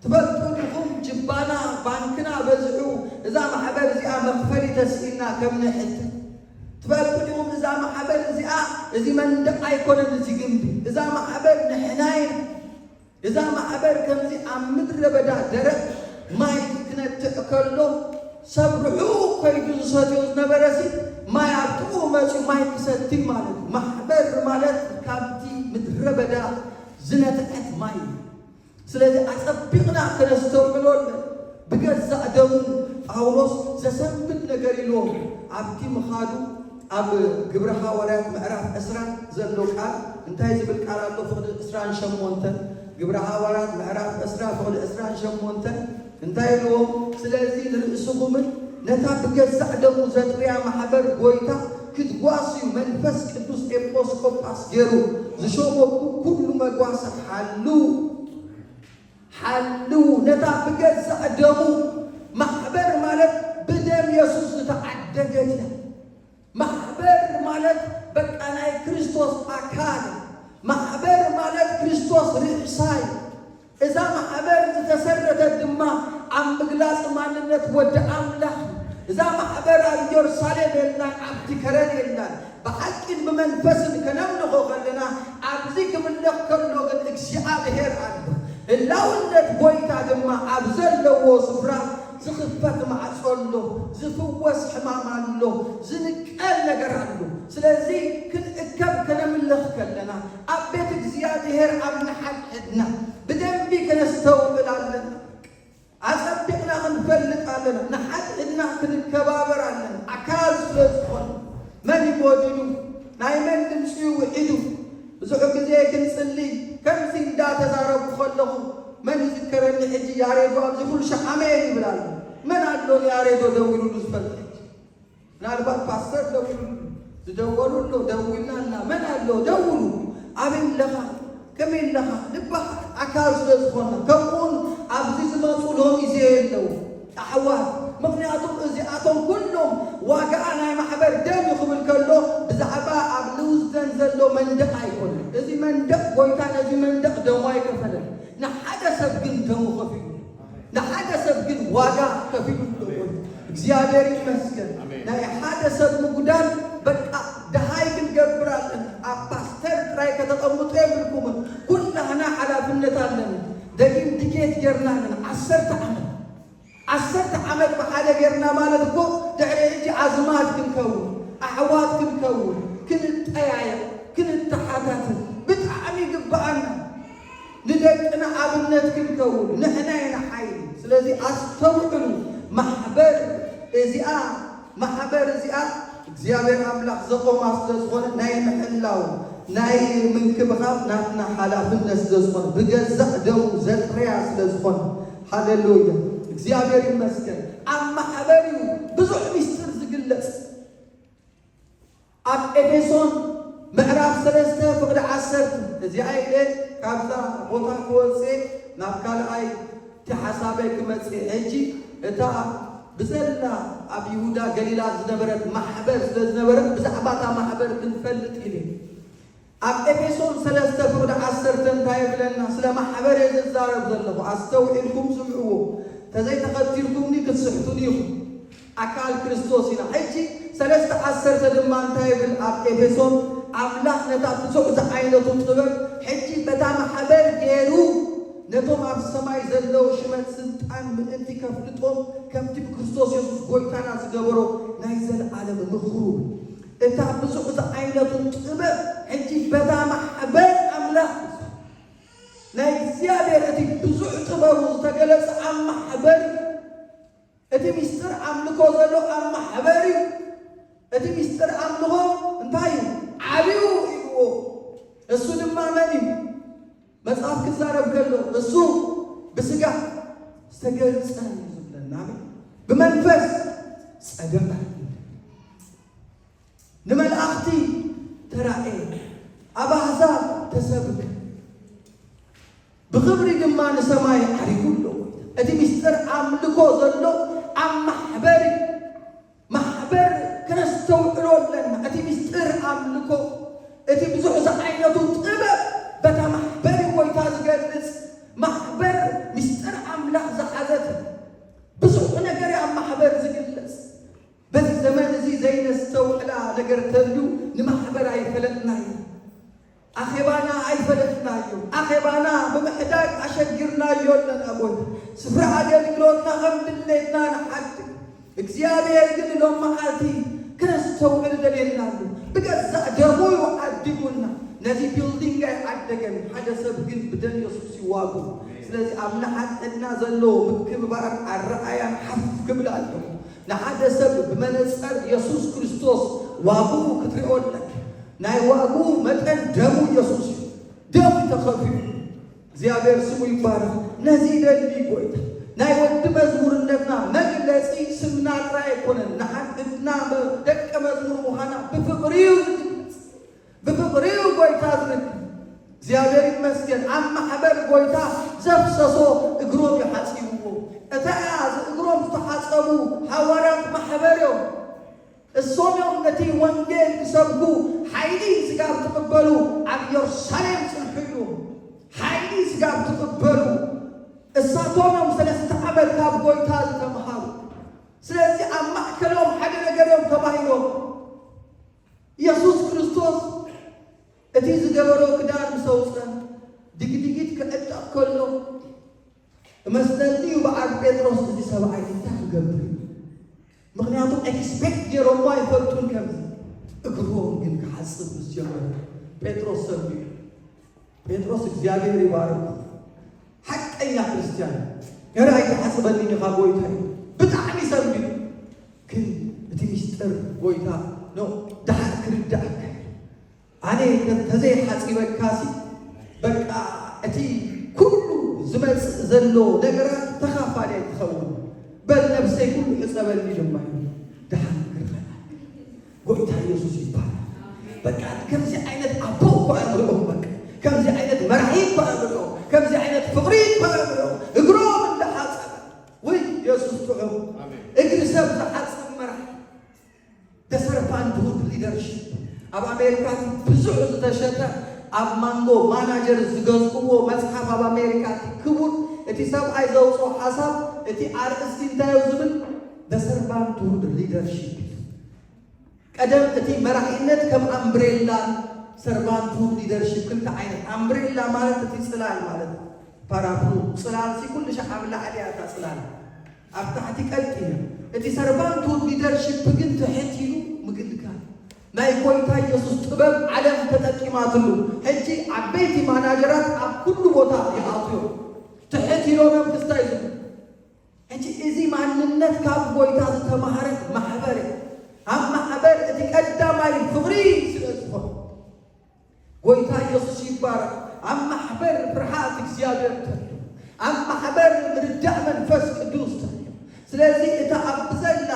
تفضلوا لكم جبانا بانكنا بزعو إذا ما حبر زيا مغفري تسئلنا كم نحت تفضلوا لكم إذا ما حبر زيا إذا من دقا يكون نزي جنبي إذا ما حبر نحناين إذا ما حبر كم زي مدر بدا درق ما يمكن تأكله سبرحو كيدو ساتيوز نبرسي ما يعطوه ما يكسرتي مالك ما حبر مالك كابتي مدر بدا زنتقت ماي ስለዚህ አጸብቅና ከነስተውሎል በገዛ ደሙ ጳውሎስ ዘሰንብት ነገር ይሎ አብቲ መኻዱ አብ ግብረ ሐዋርያት ምዕራፍ 10 ዘሎ ቃል እንታይ ዝብል ቃል አሎ ፍቅድ 18 ግብረ ሐዋርያት ምዕራፍ 10 ፍቅድ 18 እንታይ ይሎ ስለዚህ ለርእሱም ነታ በገዛ ደሙ ዘጥሪያ ማህበር ጎይታ ክትጓስዩ መንፈስ ቅዱስ ኤጲስቆጶስ ገሩ ዝሾመኩ ኩሉ መጓሳ حلو نتا بجزء دمو محبر مالت بدم يسوس تعددنا محبر مالت بقى كريستوس أكاد محبر مالت كريستوس رئيساي إذا محبر تسرد الدماء عم بجلاس مالنت ودعم له إذا محبر يرسالين لنا عبد كرن لنا بحق بمنفس كنمنه خلنا عبزيك من نفكر لوجد إكشاف هير عنده اللولد بويتا دما أبزل له صفرا زخفت مع صلو زفوس حمام له زنكال نجران له سلازي كن اكب كنا من لخكلنا أبيتك زيادة هير عمنا حدنا بدم بيك نستوبل علنا عصبتنا نفلت علنا نحدنا كن الكبابر علنا عكاز لزخون من يبودلو نايمن تمشي وحدو زحق زي كنسلي كم سيدا تزارب خلهم من يذكرني حجي ياريدو أبزي كل شحامين بلال من عدلون ياريدو دولو نسفل نالبات باستر دولو دولنا لنا من عدلو دولو أبين لها كمين لها لبها عكاز لزخونا كمون أبزي زمانسو لهم يزيين لو أحوال مغنياتهم إزياتهم كلهم واقعنا محبر دم يخبر كله بزعباء أبلوز تنزلوا من دق يكون إذا من دق ويكان إذا من دق دواي كفلا نحدا سبقين دمو خفيف نحدا سبقين واقع خفيف እግዚአብሔር ይመስገን ናይ ሓደ ሰብ ሙጉዳን በቃ ደሃይ ክንገብራለን አፓስተር ትራይ ከተቀምጡ የብልኩም ኩላና ኃላፊነት አለን ደቂም ዲኬት ገርናለን 10 ዓመት በሓደ ገርና ማለት እኮ ድሕሪ እጂ አዝማት ክንከውን አሕዋት ክንከውን ክንጠያየ ክንተሓታት ብጣዕሚ ግባአና ንደቅና አብነት ክንከውን ንሕና ኢና ሓይል ስለዚህ አስተውዕሉ ማሕበር እዚኣ ማሕበር እዚኣ እግዚአብሔር አምላክ ዘቆማ ስለዝኾነ ናይ ምሕላው ናይ ምንክብኻብ ናትና ሓላፍነት ስለዝኾነ ብገዛእ ደሙ ዘጥርያ ስለዝኾነ ሃሌሉያ እግዚአብሔር ይመስገን ኣብ ማሕበር እዩ ብዙሕ ሚስጥር ዝግለጽ ኣብ ኤፌሶን ምዕራፍ 3 ፍቅዲ 10 እዚኣ ኢለ ካብዛ ቦታ ክወፅእ ናብ ካልኣይ ተሓሳበይ ክመጽእ ሕጂ እታ ብዘላ ኣብ ይሁዳ ገሊላ ዝነበረት ማሕበር ስለዝነበረት ብዛዕባታ ማሕበር ክንፈልጥ ኢለ ኣብ ኤፌሶን 3 ፍቅዲ 10 እንታይ ይብለና ስለ ማሕበር የዛረብ ዘለኹ ኣስተውዒልኩም ስምዕዎ ተዘይተኸቲልኩምኒ ክትስሕቱን ኢኹም ኣካል ክርስቶስ ኢና ሕጂ 3:10 ድማ እንታይ ይብል ኣብ ኤፌሶን ኣምላኽ ነታ ብዙሕ ዝዓይነቱ ጥበብ ሕጂ በታ ማሕበር ገይሩ ነቶም ኣብ ሰማይ ዘለው ሽመት ስልጣን ምእንቲ ከፍልጦም ከምቲ ብክርስቶስ ኢየሱስ ጎይታና ዝገበሮ ናይ ዘለዓለም ምኽሩ እታ ብዙሕ ዝዓይነቱ ጥበብ ሕጂ በታ ማሕበር ኣምላኽ ናይ እግዚአብሔር እቲ ብዙሕ ጥበቡ ዝተገለጸ ኣብ ማሕበር እቲ ሚስጥር ኣምልኮ ዘሎ ኣብ ማሕበር እዩ እቲ ሚስጥር ኣምልኮ እንታይ እዩ ዓብዩ ኢልዎ እሱ ድማ መን እዩ መጽሐፍ ክዛረብ ከሎ እሱ ብስጋ ዝተገልጸ እዩ ዝብለና ብመንፈስ ጸደቀ ንመላእኽቲ ተራእየ ኣብ ኣሕዛብ ተሰብከ ብኽብሪ ድማ ንሰማይ ዓሪጉ ኣሎ እቲ ሚስጥር ኣምልኮ ዘሎ ኣብ ማሕበር ማሕበር ክነስተውዕሎ ኣለና እቲ ሚስጥር ኣምልኮ እቲ ብዙሕ ዝዓይነቱ ጥበብ በታ ማሕበር ጎይታ ዝገልጽ ማሕበር ሚስጥር ኣምላኽ ዝሓዘት ብዙሕ ነገር ኣብ ማሕበር ዝግለጽ በዚ ዘመን እዚ ዘይነስተውዕላ ነገር ተልዩ ንማሕበር ኣይፈለጥናዮ ኣኼባና ኣይፈለጥናዮ ኣኼባና ብምሕዳግ ኣሸጊርናዮ ኣለና ቦታ ስፍራ ኣገልግሎትና ከም ድሌትና ንሓድግ እግዚአብሔር ግን ሎም መዓልቲ ክነስተውዕል ደልየናሉ ብገዛእ ደሙ ይዓድጉና ነዚ ቢልዲንግ ኣይዓደገን ሓደ ሰብ ግን ብደም ኢየሱስ ይዋጉ ስለዚ ኣብ ንሓድና ዘሎ ምክብባር ኣረኣያን ሓፍ ክብል ኣለዎ ንሓደ ሰብ ብመነፀር ኢየሱስ ክርስቶስ ዋጉ ክትሪኦ ኣለክ ናይ ዋጉ መጠን ደሙ ኢየሱስ ደሙ ተኸፊሉ እግዚአብሔር ስሙ ይባረክ ነዚ ደሊ ጎይታ ናይ ወዲ መዝሙርነትና መግለጺ ስምና ጥራይ ኣይኮነን ንሓድና ደቀ መዝሙር ምዃና ብፍቕሪዩ ብፍቕሪዩ ጎይታ ዝርከብ እግዚአብሔር ይመስገን ኣብ ማሕበር ጎይታ ዘፍሰሶ እግሮም ይሓፂብዎ እታ እግሮም ዝተሓፀቡ ሓዋርያት ማሕበር እዮም እሶም እዮም ነቲ ወንጌል ክሰብኩ ሓይሊ ስጋብ ትቕበሉ ኣብ ኢየሩሳሌም ጽንሑ ኢሎም ሓይሊ ስጋብ ትቕበሉ እሳቶም እዮም 3 ዓመት ካብ ጎይታ ዝተምሃሩ ስለዚ ኣብ ማእከሎም ሓደ ነገር እዮም ተባሂሎም ኢየሱስ ክርስቶስ እቲ ዝገበሮ ክዳን ምሰውፀ ድግድጊት ክዕጠቕ ከሎ መስለኒ በዓል ጴጥሮስ እዚ ሰብኣይ እንታይ ክገብር ምክንያቱም ኤክስፔክት ገይሮሞ ኣይፈልጡን ከምዚ እግሮም ግን ክሓፅብ ምስ ጀመረ ጴጥሮስ ሰሚዑ ጴጥሮስ እግዚአብሔር ይባርክ ሓቀኛ ክርስቲያን ገና ኣይተሓፅበኒ ኢኻ ጎይታ እዩ ብጣዕሚ ሰሚዑ ግን እቲ ሚስጥር ጎይታ ኖ ድሓር ክርዳእካ ኣነ ተዘይሓፂበካሲ በቃ እቲ ኩሉ ዝመፅእ ዘሎ ነገራት ተኻፋልያ ትኸውን በል ነፍሰይ ኩሉ ሕፀበኒ ድማ ድሓር ክርኸና ጎይታ ኢየሱስ ይባላል በቃ ከምዚ ዓይነት ኣቦ እኳ ንሪኦም በቃ ከምዚ ዓይነት መራሒ እኳ ንሪኦም ከምዚ ዓይነት ፍቕሪ እኳ ንሪኦም እግሮም እንዳሓፀበ ወይ ኢየሱስ ጥዑም እግሪ ሰብ ዝሓፅብ መራሒ ተሰርፓንትሁድ ሊደርሽፕ ኣብ ኣሜሪካ ብዙሕ ዝተሸጠ ኣብ ማንጎ ማናጀር ዝገዝእዎ መፅሓፍ ኣብ ኣሜሪካ ክቡር እቲ ሰብኣይ ዘውፅኦ ሓሳብ እቲ ኣርእስቲ እንታይ ዝብል ተሰርፓንትሁድ ሊደርሽፕ ቀደም እቲ መራሒነት ከም ኣምብሬላን ሰርቫንትሁድ ሊደርሽፕ ክልተ ዓይነት ኣምብሬላ ማለት እቲ ፅላል ማለት ፓራፕሉ ፅላል ሲ ኩሉ ሸዓብ ላዕሊ እታ ፅላል ኣብ ታሕቲ ቀልጢ እቲ ሰርቫንትሁድ ሊደርሽፕ ግን ትሕቲሉ ምግልካል ናይ ጎይታ ኢየሱስ ጥበብ ዓለም ተጠቂማትሉ ሕጂ ዓበይቲ ማናጀራት ኣብ ኩሉ ቦታ ይኣትዩ ትሕቲሎም ክስታይ ሕጂ እዚ ማንነት ካብ ጎይታ ዝተማሃረት ማሕበር ጎይታ ኢየሱስ ይባረክ። ኣብ ማሕበር ፍርሃት እግዚአብሔር ተሎ ኣብ ማሕበር ርዳእ መንፈስ ቅዱስ ተሎ ስለዚህ እታ ኣብ ዘላ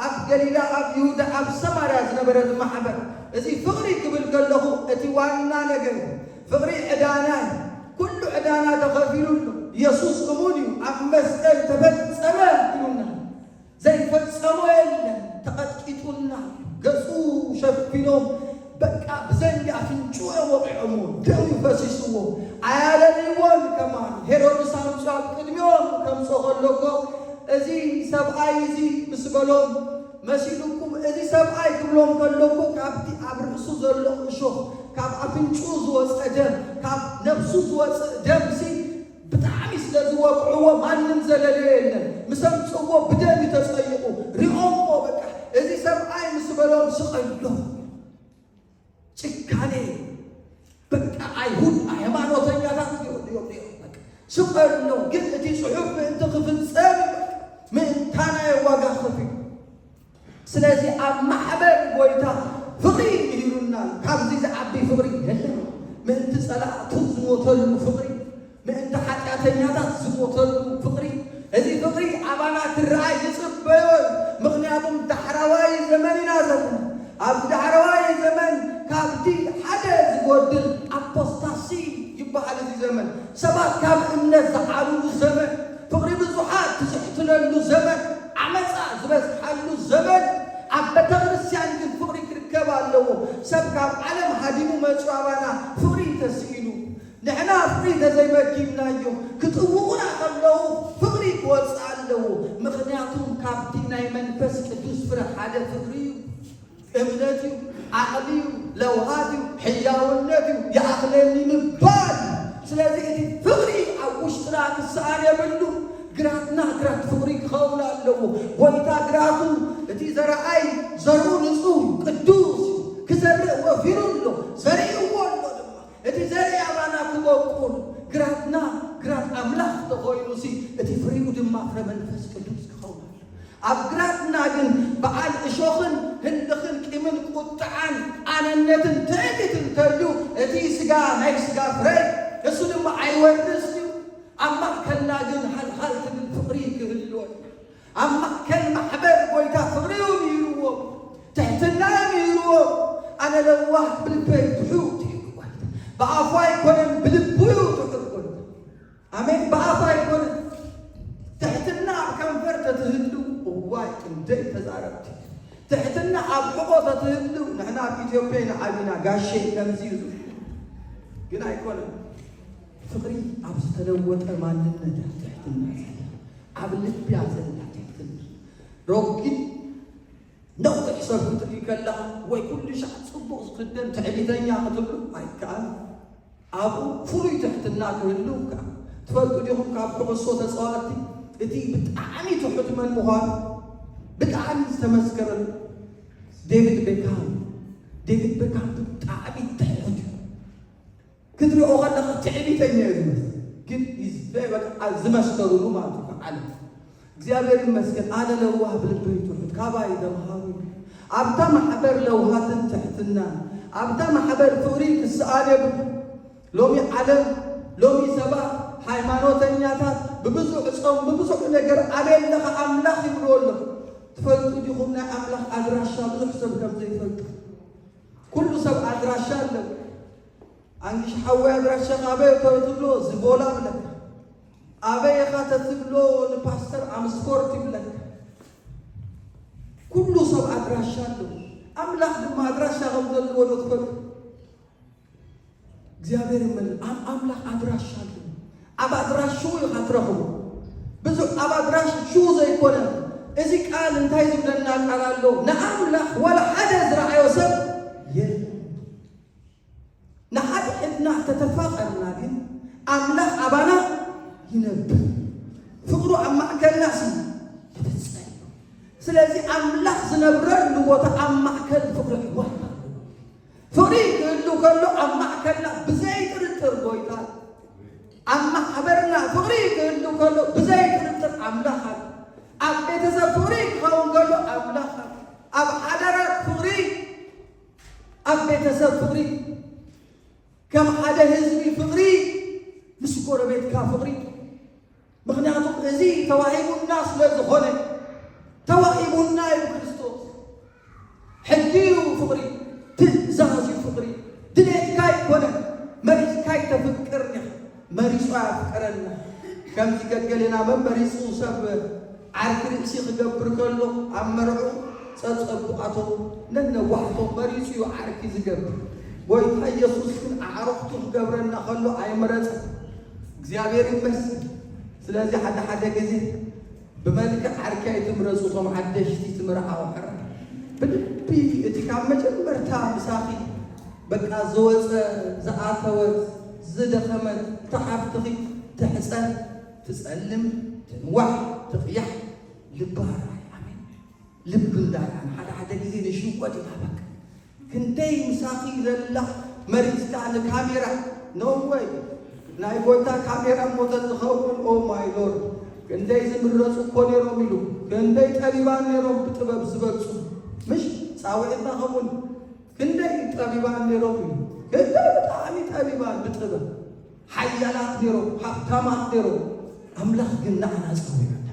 ኣብ ገሊላ ኣብ ይሁዳ ኣብ ሰማርያ ዝነበረት ማሕበር እዚ ፍቕሪ ክብል ከለኹ እቲ ዋና ነገር ፍቕሪ ዕዳና ኩሉ ዕዳና ተኸፊሉሉ ኢየሱስ እሙን እዩ ኣብ መስቀል ተፈጸመ ኢሉና ዘይፈጸሞ የለን ተቐጥቂጡና ገጹ ሸፊኖም በቃ ብዘንዲ ኣፍንጭኡ ወቂዖሙ ደም ፈሲስዎ ኣያለልይዎን ከማን ሄሮድስ ኣምፅኡ ኣብ ቅድሚኦም ከምፆ ከለኮ እዚ ሰብኣይ እዚ ምስ በሎም መሲሉኩም እዚ ሰብኣይ ክብሎም ከለኮ ካብቲ ኣብ ርእሱ ዘሎ እሾኽ ካብ ኣፍንጭኡ ዝወፀ ደም ካብ ነፍሱ ዝወፅእ ደምሲ ብጣዕሚ ስለ ዝወቅዕዎ ማንም ዘለለዮ የለን ምሰምፅዎ ብደም ተፀይቑ ሪኦምዎ በቃ እዚ ሰብኣይ ምስ በሎም ስቐሎም ጭካኔ በቃ አይሁድ ሃይማኖተኛታት ስቀለው ግን እቲ ጽሑፍ ምእንቲ ክፍጸም ምእንታና የዋጋ ከፊሉ ስለዚህ ኣብ ማሕበር ጎይታ ፍቕሪ ይሉና ካብዚ ዝዓቢ ፍቕሪ የለን ምእንቲ ጸላእቱ ዝሞተሉ ፍቕሪ ምእንቲ ሓጢአተኛታት ዝሞተሉ ፍቕሪ እዚ ፍቕሪ ኣባና ክረኣይ ዝጽበዮ ምክንያቱም ዳሕራዋይ ዘመን ኢና ዘለና ኣብ ዳሕራዋይ ዘመን ካብቲ ሓደ ዝጎድል ኣፖስታሲ ይበሃል እዚ ዘመን ሰባት ካብ እምነት ዝዓብሉ ዘመን ፍቕሪ ብዙሓት ትዝሕትለሉ ዘመን ዓመፃ ዝበዝሓሉ ዘመን ኣብ ቤተ ክርስቲያን ግን ፍቕሪ ክርከብ ኣለዎ ሰብ ካብ ዓለም ሃዲሙ መፁ ኣባና ፍቕሪ ተስኢሉ ንሕና ፍቕሪ ተዘይመኪብናዮ ክጥውቑና ከለዉ ፍቕሪ ክወፅእ ኣለዎ ምክንያቱም ካብቲ ናይ መንፈስ ቅዱስ ፍረ ሓደ ፍቕሪ እዩ እምነት እዩ ዓቕሊ እዩ ለውሃት እዩ ሕያውነት እዩ ይኣኽለኒ ምባል ስለዚ እቲ ፍቕሪ ኣብ ውሽጥና ክሰኣን የብሉ ግራትና ግራት ፍቕሪ ክኸውን ኣለዎ ጎይታ ግራቱ እቲ ዘረኣይ ዘርኡ ንጹህ ቅዱስ ክዘርእ ወፊሩ ኣሎ ዘርእይዎ ኣሎ ድማ እቲ ዘርኢ ኣባና ክበቁል ግራትና ግራት ኣምላኽ ተኾይኑሲ እቲ ፍሪኡ ድማ ፍረ መንፈስ ቅዱስ ክኸውን ኣሎ ኣብ ግራትና ግን በዓል እሾኽን ህልኽን ቂምን ቁጥዓን ኣነነትን ትዕቢትን ተልዩ እቲ ስጋ ናይ ስጋ ፍረ እሱ ድማ ኣይወርስ እዩ ኣብ ማእከልና ግን ሃልሃል ትብል ፍቕሪ ክህልዎ ኣብ ማእከል ማሕበር ጎይታ ፍቕሪዮም ይህልዎ ትሕትና ይህልዎ ኣነ ለዋህ ብልበይ ትሑት እዩ ጎይታ ብኣፉ ኣይኮነን ብልብዩ ትሕት ኣሜን ብኣፉ ኣይኮነን ትሕትና ኣብ ከንፈር ተትህሉ እዋይ ክንደይ ተዛረብቲ ትሕትና ኣብ ሕቆ ተትህሉ ንሕና ኣብ ኢትዮጵያ ንዓቢና ጋሼ ከምዚ እዩ ግን ኣይኮነን ፍቕሪ ኣብ ዝተለወጠ ማንነት ትሕትና ዘላ ኣብ ልብያ ዘላ ትሕትና ሮጊድ ነዊሕ ሰብ ክትርኢ ከለኻ ወይ ኩሉ ሻዕ ፅቡቕ ዝክደን ትዕቢተኛ ክትብሉ ኣይከኣል ኣብኡ ፍሉይ ትሕትና ክህልው ከዓ ትፈልጡ ዲኹም ካብ ኩዕሶ ተፃዋቲ እቲ ብጣዕሚ ትሑት መን ምዃኑ ብጣዕሚ ዝተመስከረሉ ዴቪድ ቤካም ብጣዕሚ ትሑት እዩ ክትሪኦ ከለኻ ትዕቢተኛ እዩ ዝመስል ግን በቃ ዝመስከሩሉ ማለት እዩ ዓለም እግዚአብሔር ይመስገን ኣነ ለዋህ ብልበይ ትሑት ካባይ ተምሃሩ ኣብታ ማሕበር ለውሃትን ትሕትና ኣብታ ማሕበር ፍቕሪ ክሰኣን የብሉ ሎሚ ዓለም ሎሚ ሰባት ሃይማኖተኛታት ብብዙሕ ጾም ብብዙሕ ነገር ኣበየለኻ ኣምላኽ ይብልዎ ኣለኹ ትፈልጡ ዲኹም ናይ ኣምላኽ ኣድራሻ ብዙሕ ሰብ ከም ዘይፈልጡ ኩሉ ሰብ ኣድራሻ ኣለዎ አንግሽ ሓወይ ኣድራሻኻ ኣበይ ተትብሎ ዝቦላ ብለካ ኣበይኻ ተትብሎ ንፓስተር ኣምስፖርት ይብለካ ኩሉ ሰብ ኣድራሻ ኣለዎ ኣምላኽ ድማ ኣድራሻ ከም ዘለዎ ዶ ትፈልጡ እግዚአብሔር ይመል ኣምላኽ ኣድራሻ ኣለዎ ኣብ ኣድራሹ ኢኻ ትረኽቦ ብዙሕ ኣብ ኣድራሹ ዘይኮነ እዚ ቃል እንታይ ዝብለና ቃል ኣሎ ንኣምላኽ ወላ ሓደ ዝረኣዮ ሰብ የለን ንሓደ ዕድና ተተፋቐርና ግን ኣምላኽ ኣባና ይነብር ፍቕሩ ኣብ ማእከልና ይፍጸም ስለዚ ኣምላኽ ዝነብረሉ ቦታ ኣብ ማእከል ፍቕሪ ይወሃብ ፍቕሪ ክህሉ ከሎ ኣብ ማእከልና ብዘይ ጥርጥር ጎይታ ኣብ ማሕበርና ፍቕሪ ክህሉ ከሎ ብዘይ ጥርጥር ኣምላኽ ኣሎ ኣብ ቤተሰብ ፍቕሪ ክኸውን ከሎ ኣምላኽ ኣሎ ኣብ ሓደራት ፍቕሪ ኣብ ቤተሰብ ፍቕሪ كم حدا هزبي فقري مسكور بيت كافقري مغنياتهم هزي تواهيب الناس لزخونه تواهيب النايب كريستوس حديو فقري تزازي فقري دليت كاي كونه مريس كاي تفكرني مريس أفكرنا كم تقلنا من مريس وسب عارف رئيسي خجبر كله عمرعو تصبقاته ننوحته مريس يعارك زجبر ويتا يسوس كن عرفته خجبرنا خلو أي مرز እግዚአብሔር ይመስገን ስለዚህ ሓደ ጊዜ በመልክ አርካይ ትምረጹ ቶም ሓደሽቲ ትምርዓው ቀረ በድቢ እቲ ካብ መጀመርታ ምሳኺ በቃ ዘወፀ ዘኣተወ ዝደኸመ ተሓፍትኺ ትሕፀን ትጸልም ትንዋሕ ትቕያሕ ልባራ አሜን ልብ እንዳያን ሓደ ጊዜ ንሽወድ ይባበቅ ክንደይ ምሳኺ ዘላ መሪፅካ ንካሜራ ነው ወይ ናይ ጎይታ ካሜራ ሞተን ዝኸውን ኦ ማይ ሎርድ ክንደይ ዝምረፁ እኮ ነይሮም ኢሉ ክንደይ ጠቢባን ነይሮም ብጥበብ ዝበፅሑ ምሽ ፃውዒትና ኸሙን ክንደይ ጠቢባን ነይሮም ኢሉ ክንደይ ብጣዕሚ ጠቢባን ብጥበብ ሓያላት ነይሮም ሃብታማት ነይሮም ኣምላኽ ግን ንዓና ፀዊዑና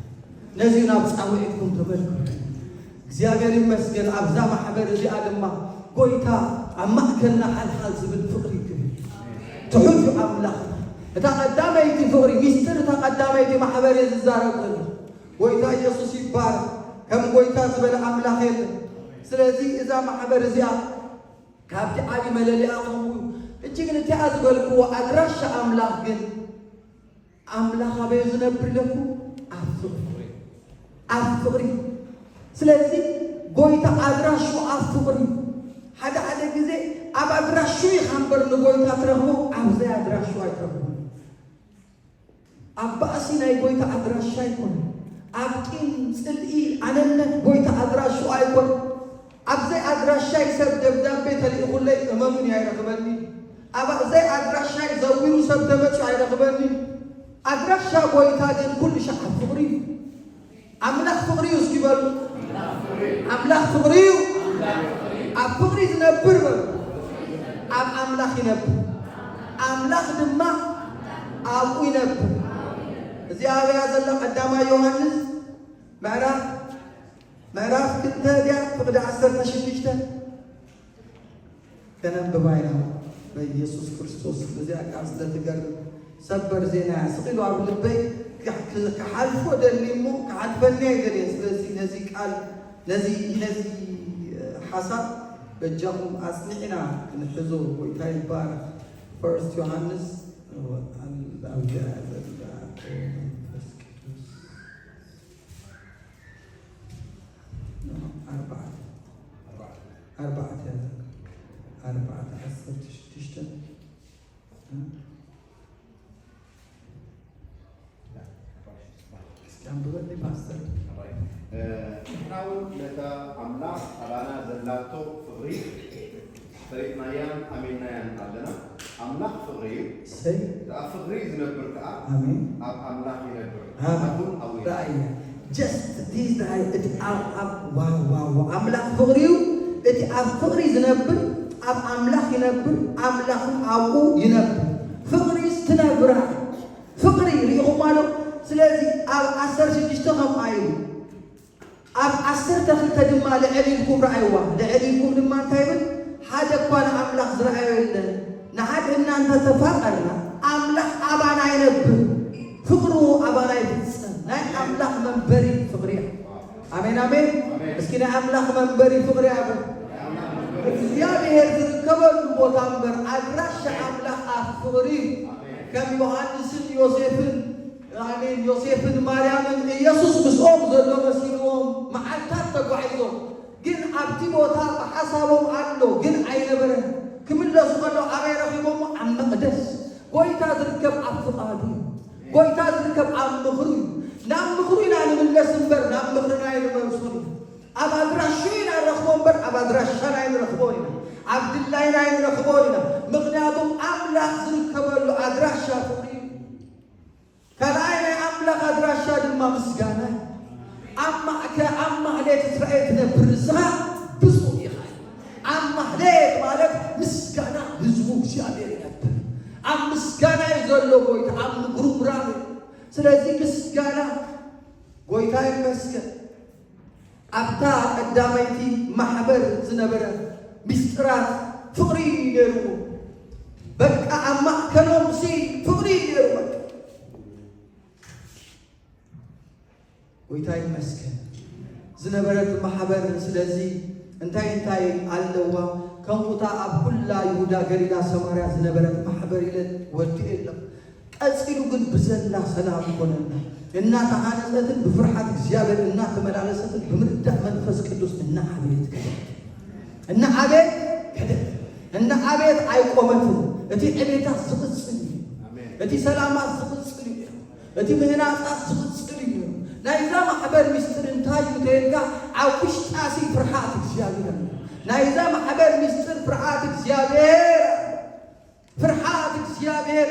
ነዚ ናብ ፃውዒትኩም ተመልክቱ እግዚአብሔር ይመስገን ኣብዛ ማሕበር እዚኣ ድማ ጎይታ ኣብ ማእከልና ሓልሓል ዝብል ፍቕሪ ይክብል ትሑት ኣምላኽ تقدميتي فوري مستر تقدميتي محبر الزارق ويتا يسوع يبار كم ويتا زبل أملاك سلازي إذا محبر زيا كابت علي ملالي أخوه إنتي أزبل قوة أدرش أملاك أملاك بيزنا برلكو أفقري سلازي ويتا أدرش أفقري هذا كذا أب أدرشوا يخبر نقولتا ترهو أبزي أدرشوا يترهو أباسي ناي قويتا أدرشوا يكون أبكين سلئي عننا قويتا أدرشوا يكون أبزي أدرشوا يسب دبدب بيتا ليقول لي أمامني هاي رقبني أبزي أدرشوا يزويروا سب دبتش هاي رقبني أدرشوا قويتا دين كل شيء أفقري أملاك فقري وسكبر أملاك فقري أفقري زنبر أملاك ينبر أملاك دماء أبو ينبر زيادة هذا اللي قدام يوحنس معرف كنت هذا فقد عسرنا شديشته كان بباينا بيسوع كريستوس بزيك عسلة تقرب سبر زينا سقيلوا عبد البيت كحلف ودليمو كحلفني يدري نزي قال نزي حسن بجاهم أصنعنا نحزو ويتاي بارك First يوحنس أربعة عشر تشتغل كم بقولي باستر نحاول لتا أملاك أرانا زلاتو فغري فريقنا يان أمينا يان عندنا أملاك فغري سي تا فغري زنبر كأ آمين أملاك ينبر أبون رأينا just these days wow أملاك فغريو إتي فغري زنبر أملاك ينبر أملاك أبو ينبر فغري استنبر فغري ريهم مالو سلازي أسر شديشتهم عيو أسر تخل تدمى لعليكم رأيوا لعليكم لما تايبن حاجة كوان أملاك زرعيو لنا نحاد إن أنت تفاقرنا أملاك أبانا ينبر فغرو أبانا يبنسن ناي أملاك منبري فغري آمين آمين مسكين أملاك منبري فغري أبن زيادة هذه الكبر المتامبر أدرش أملاك فغري كم يوحنس يوسفن آمين يوسفن مريم يسوع بسوم زلوا مسيرهم معتاد تقعدهم جن عبدي موتا بحسابهم عنده جن عين برن كمل سقطوا أمير فيهم عم مقدس قويتا تركب عفقادي قويتا تركب عم مخروي نام مخروي نام من السنبر نام مخروي نام مرسولي أبا درشين الرخبون بر أبا درشين نام رخبوننا عبد الله نام رخبوننا مغنياتهم أملاك تركب له أدرشة فقري كان أين أملاك أدرشة ما مسجانا أما عليك ترأيتنا برزها بزوجي خاي أما عليك مالك مسجانا بزوج شادي ኣብ ምስጋና ዘሎ ጎይታ ኣብ ምጉርጉራን ስለዚህ ምስጋና ጎይታ ይመስገን ኣብታ ቀዳማይቲ ማሕበር ዝነበረ ምስጢራት ፍቅሪ ነይሩ በቃ ኣብ ማእከሎም ፍቅሪ ነይሩ ጎይታ ይመስገን ዝነበረት ማሕበር ስለዚህ እንታይ ኣለዋ ከምኡታ ኣብ ኩላ ይሁዳ ገሊላ ሰማርያ ዝነበረት ማሕበር ኢለን ወዲ የለም ቀፂሉ ግን ብዘላ ሰላም ሆነና እናተሃነፀትን ብፍርሃት እግዚአብሔር እናተመላለሰትን ብምርዳእ መንፈስ ቅዱስ እናዓቤት አይቆመትን እቲ ዕቤታት ዝቕፅል እቲ ሰላማት ዝቕፅል እቲ ምህናፃት ዝቕፅል እዩ ናይዛ ማሕበር ምስጢር እንታይ እዩ ተይልካ ኣብ ውሽጣሲ ፍርሃት እግዚአብሔር ናይዛ ማሕበር ምስጢር ፍርሃት እግዚአብሔር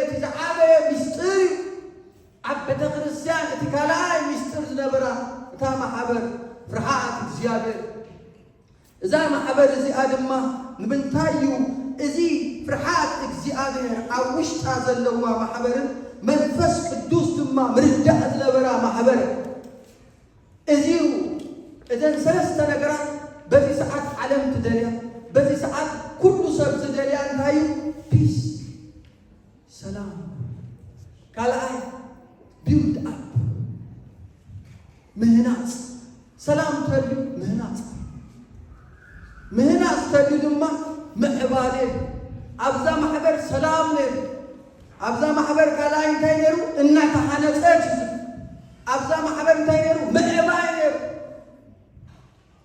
እቲ ዝዓበየ ምስጢር እዩ ኣብ ቤተ ክርስቲያን እቲ ካልኣይ ምስጢር ዝነበራ እታ ማሕበር ፍርሃት እግዚአብሔር እዛ ማሕበር እዚኣ ድማ ንምንታይ እዩ እዚ ፍርሃት እግዚአብሔር ኣብ ውሽጣ ዘለዋ ማሕበርን መንፈስ ቅዱስ ድማ ምርዳእ ዝነበራ ማሕበር እዚዩ እዘን ሰለስተ ነገራት በዚ ሰዓት ዓለም ትደልያ በዚ ሰዓት ኩሉ ሰብ ዝደልያ እንታይ እዩ ፒስ ሰላም ካልኣይ ቢልድ ኣፕ ምህናፅ ሰላም ተልዩ ምህናፅ ተልዩ ድማ ምዕባለ ኣብዛ ማሕበር ሰላም ነይሩ ኣብዛ ማሕበር ካልኣይ እንታይ ነይሩ እናተሃነፀት ኣብዛ ማሕበር እንታይ ነይሩ ምዕባይ ነይሩ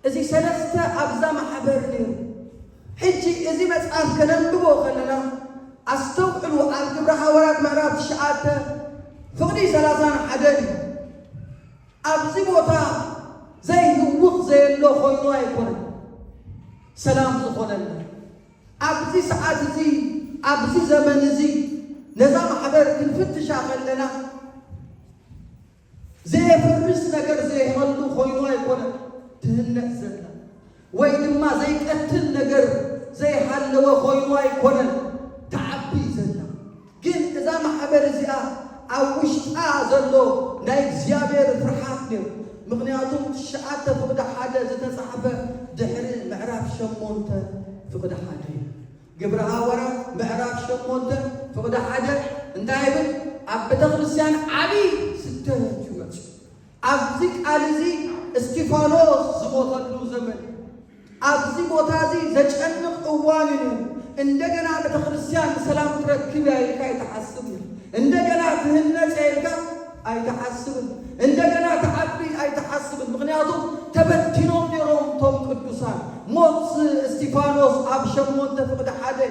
እዚ ሰለስተ ኣብዛ ማሕበር ነይሩ ሕጂ እዚ መጽሓፍ ከነንብቦ ከለና ኣስተውዕሉ ኣብ ግብረ ሐዋርያት ምዕራፍ 9 ፍቕዲ 31 እዩ ኣብዚ ቦታ ዘይህውኽ ዘየሎ ኮይኑ ኣይኮነን ሰላም ዝኾነና ኣብዚ ሰዓት እዚ ኣብዚ ዘመን እዚ ነዛ ማሕበር ክንፍትሻ ከለና ዘየፍርስ ነገር ዘይህሉ ኮይኑ ኣይኮነን ትህነፅ ዘላ ወይ ድማ ዘይቀትል ነገር ዘይሃለወ ኮይኑ ኣይኮነን ተዓቢ ዘላ ግን እዛ ማሕበር እዚኣ ኣብ ውሽጣ ዘሎ ናይ እግዚአብሔር ፍርሃት ነይሩ ምክንያቱም 9 ፍቕዲ 1 ዝተጻሕፈ ድሕሪ ምዕራፍ 8 ፍቕዲ 1 ግብረ ሐዋርያት ምዕራፍ 8 ፍቕዲ 1 እንታይ ይብል ኣብ ቤተ ክርስቲያን ዓብይ ስደት ይወጽ ኣብዚ ቃል እዚ እስጢፋኖስ ዝሞተሉ ዘመን ኣብዚ ቦታ እዚ ዘጨንቕ እዋን እዩ እንደገና ቤተ ክርስቲያን ሰላም ትረክብ ያይልካ አይተሐስብ እንደገና ትህነጽ ያይልካ አይተሐስብ እንደገና ተዓቢ አይተሐስብ ምክንያቱም ተበትኖም ነሮም ቶም ቅዱሳን ሞት እስጢፋኖስ ኣብ 8 ፍቕዲ 1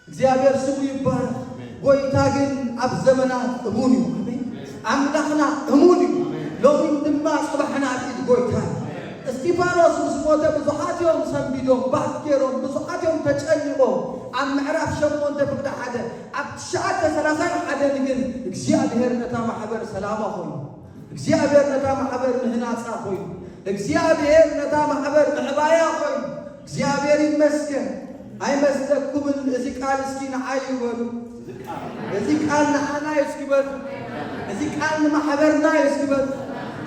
እግዚአብሔር ስሙ ይባረክ ጎይታ ግን ኣብ ዘመናት እሙን እዩ ኣምላኽና እሙን እዩ ሎሚ ድማ ጽባሕና ኢድ ጎይታ እስጢፋኖስ ምስ ሞተ ብዙሓት እዮም ሰንቢዶም ባትጌሮም ብዙሓት እዮም ተጨኒቆም ኣብ ምዕራፍ 8 ፍቕዲ 1 ኣብ 931 ግን እግዚአብሔር ነታ ማሕበር ሰላማ ኮይኑ እግዚአብሔር ነታ ማሕበር ምህናፃ ኮይኑ እግዚአብሔር ነታ ማሕበር ምዕባያ ኮይኑ እግዚአብሔር ይመስገን ኣይመስለኩምን እዚ ቃል እስኪ ንዓይ ይበሉ እዚ ቃል ንዓና ይስክበሉ እዚ ቃል ንማሕበርና ይስክበሉ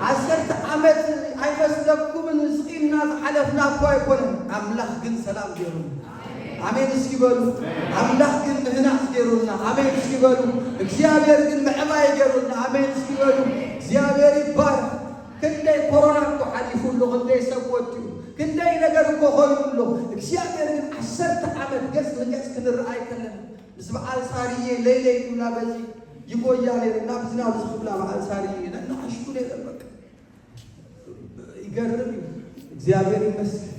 10 ዓመት ኣይመስለኩምን ስቂልና ዝሓለፍና እኮ ኣይኮነን ኣምላኽ ግን ሰላም ገይሩና አሜን እስኪበሉ አምላክ ግን ምህናፅ ገይሩና አሜን እስኪበሉ እግዚአብሔር ግን ምዕባይ ገይሩና አሜን እስኪበሉ እግዚአብሔር ይባረክ ክንደይ ኮሮና እኮ ሓሊፉሉ ክንደይ ሰብወት እዩ ክንደይ ነገር እኮ ኮይኑሎ እግዚአብሔር ግን 10 ዓመት ገጽ ንገጽ ክንረአይ ከለና ምስ በዓል ሳርዬ ለይለይ ብላ በዚ ይቆያ ነርና ብዝናብ ዝኽብላ በዓል ሳርዬ ነና አሽቱ ላይ ተበቃ ይገርም እግዚአብሔር ይመስገን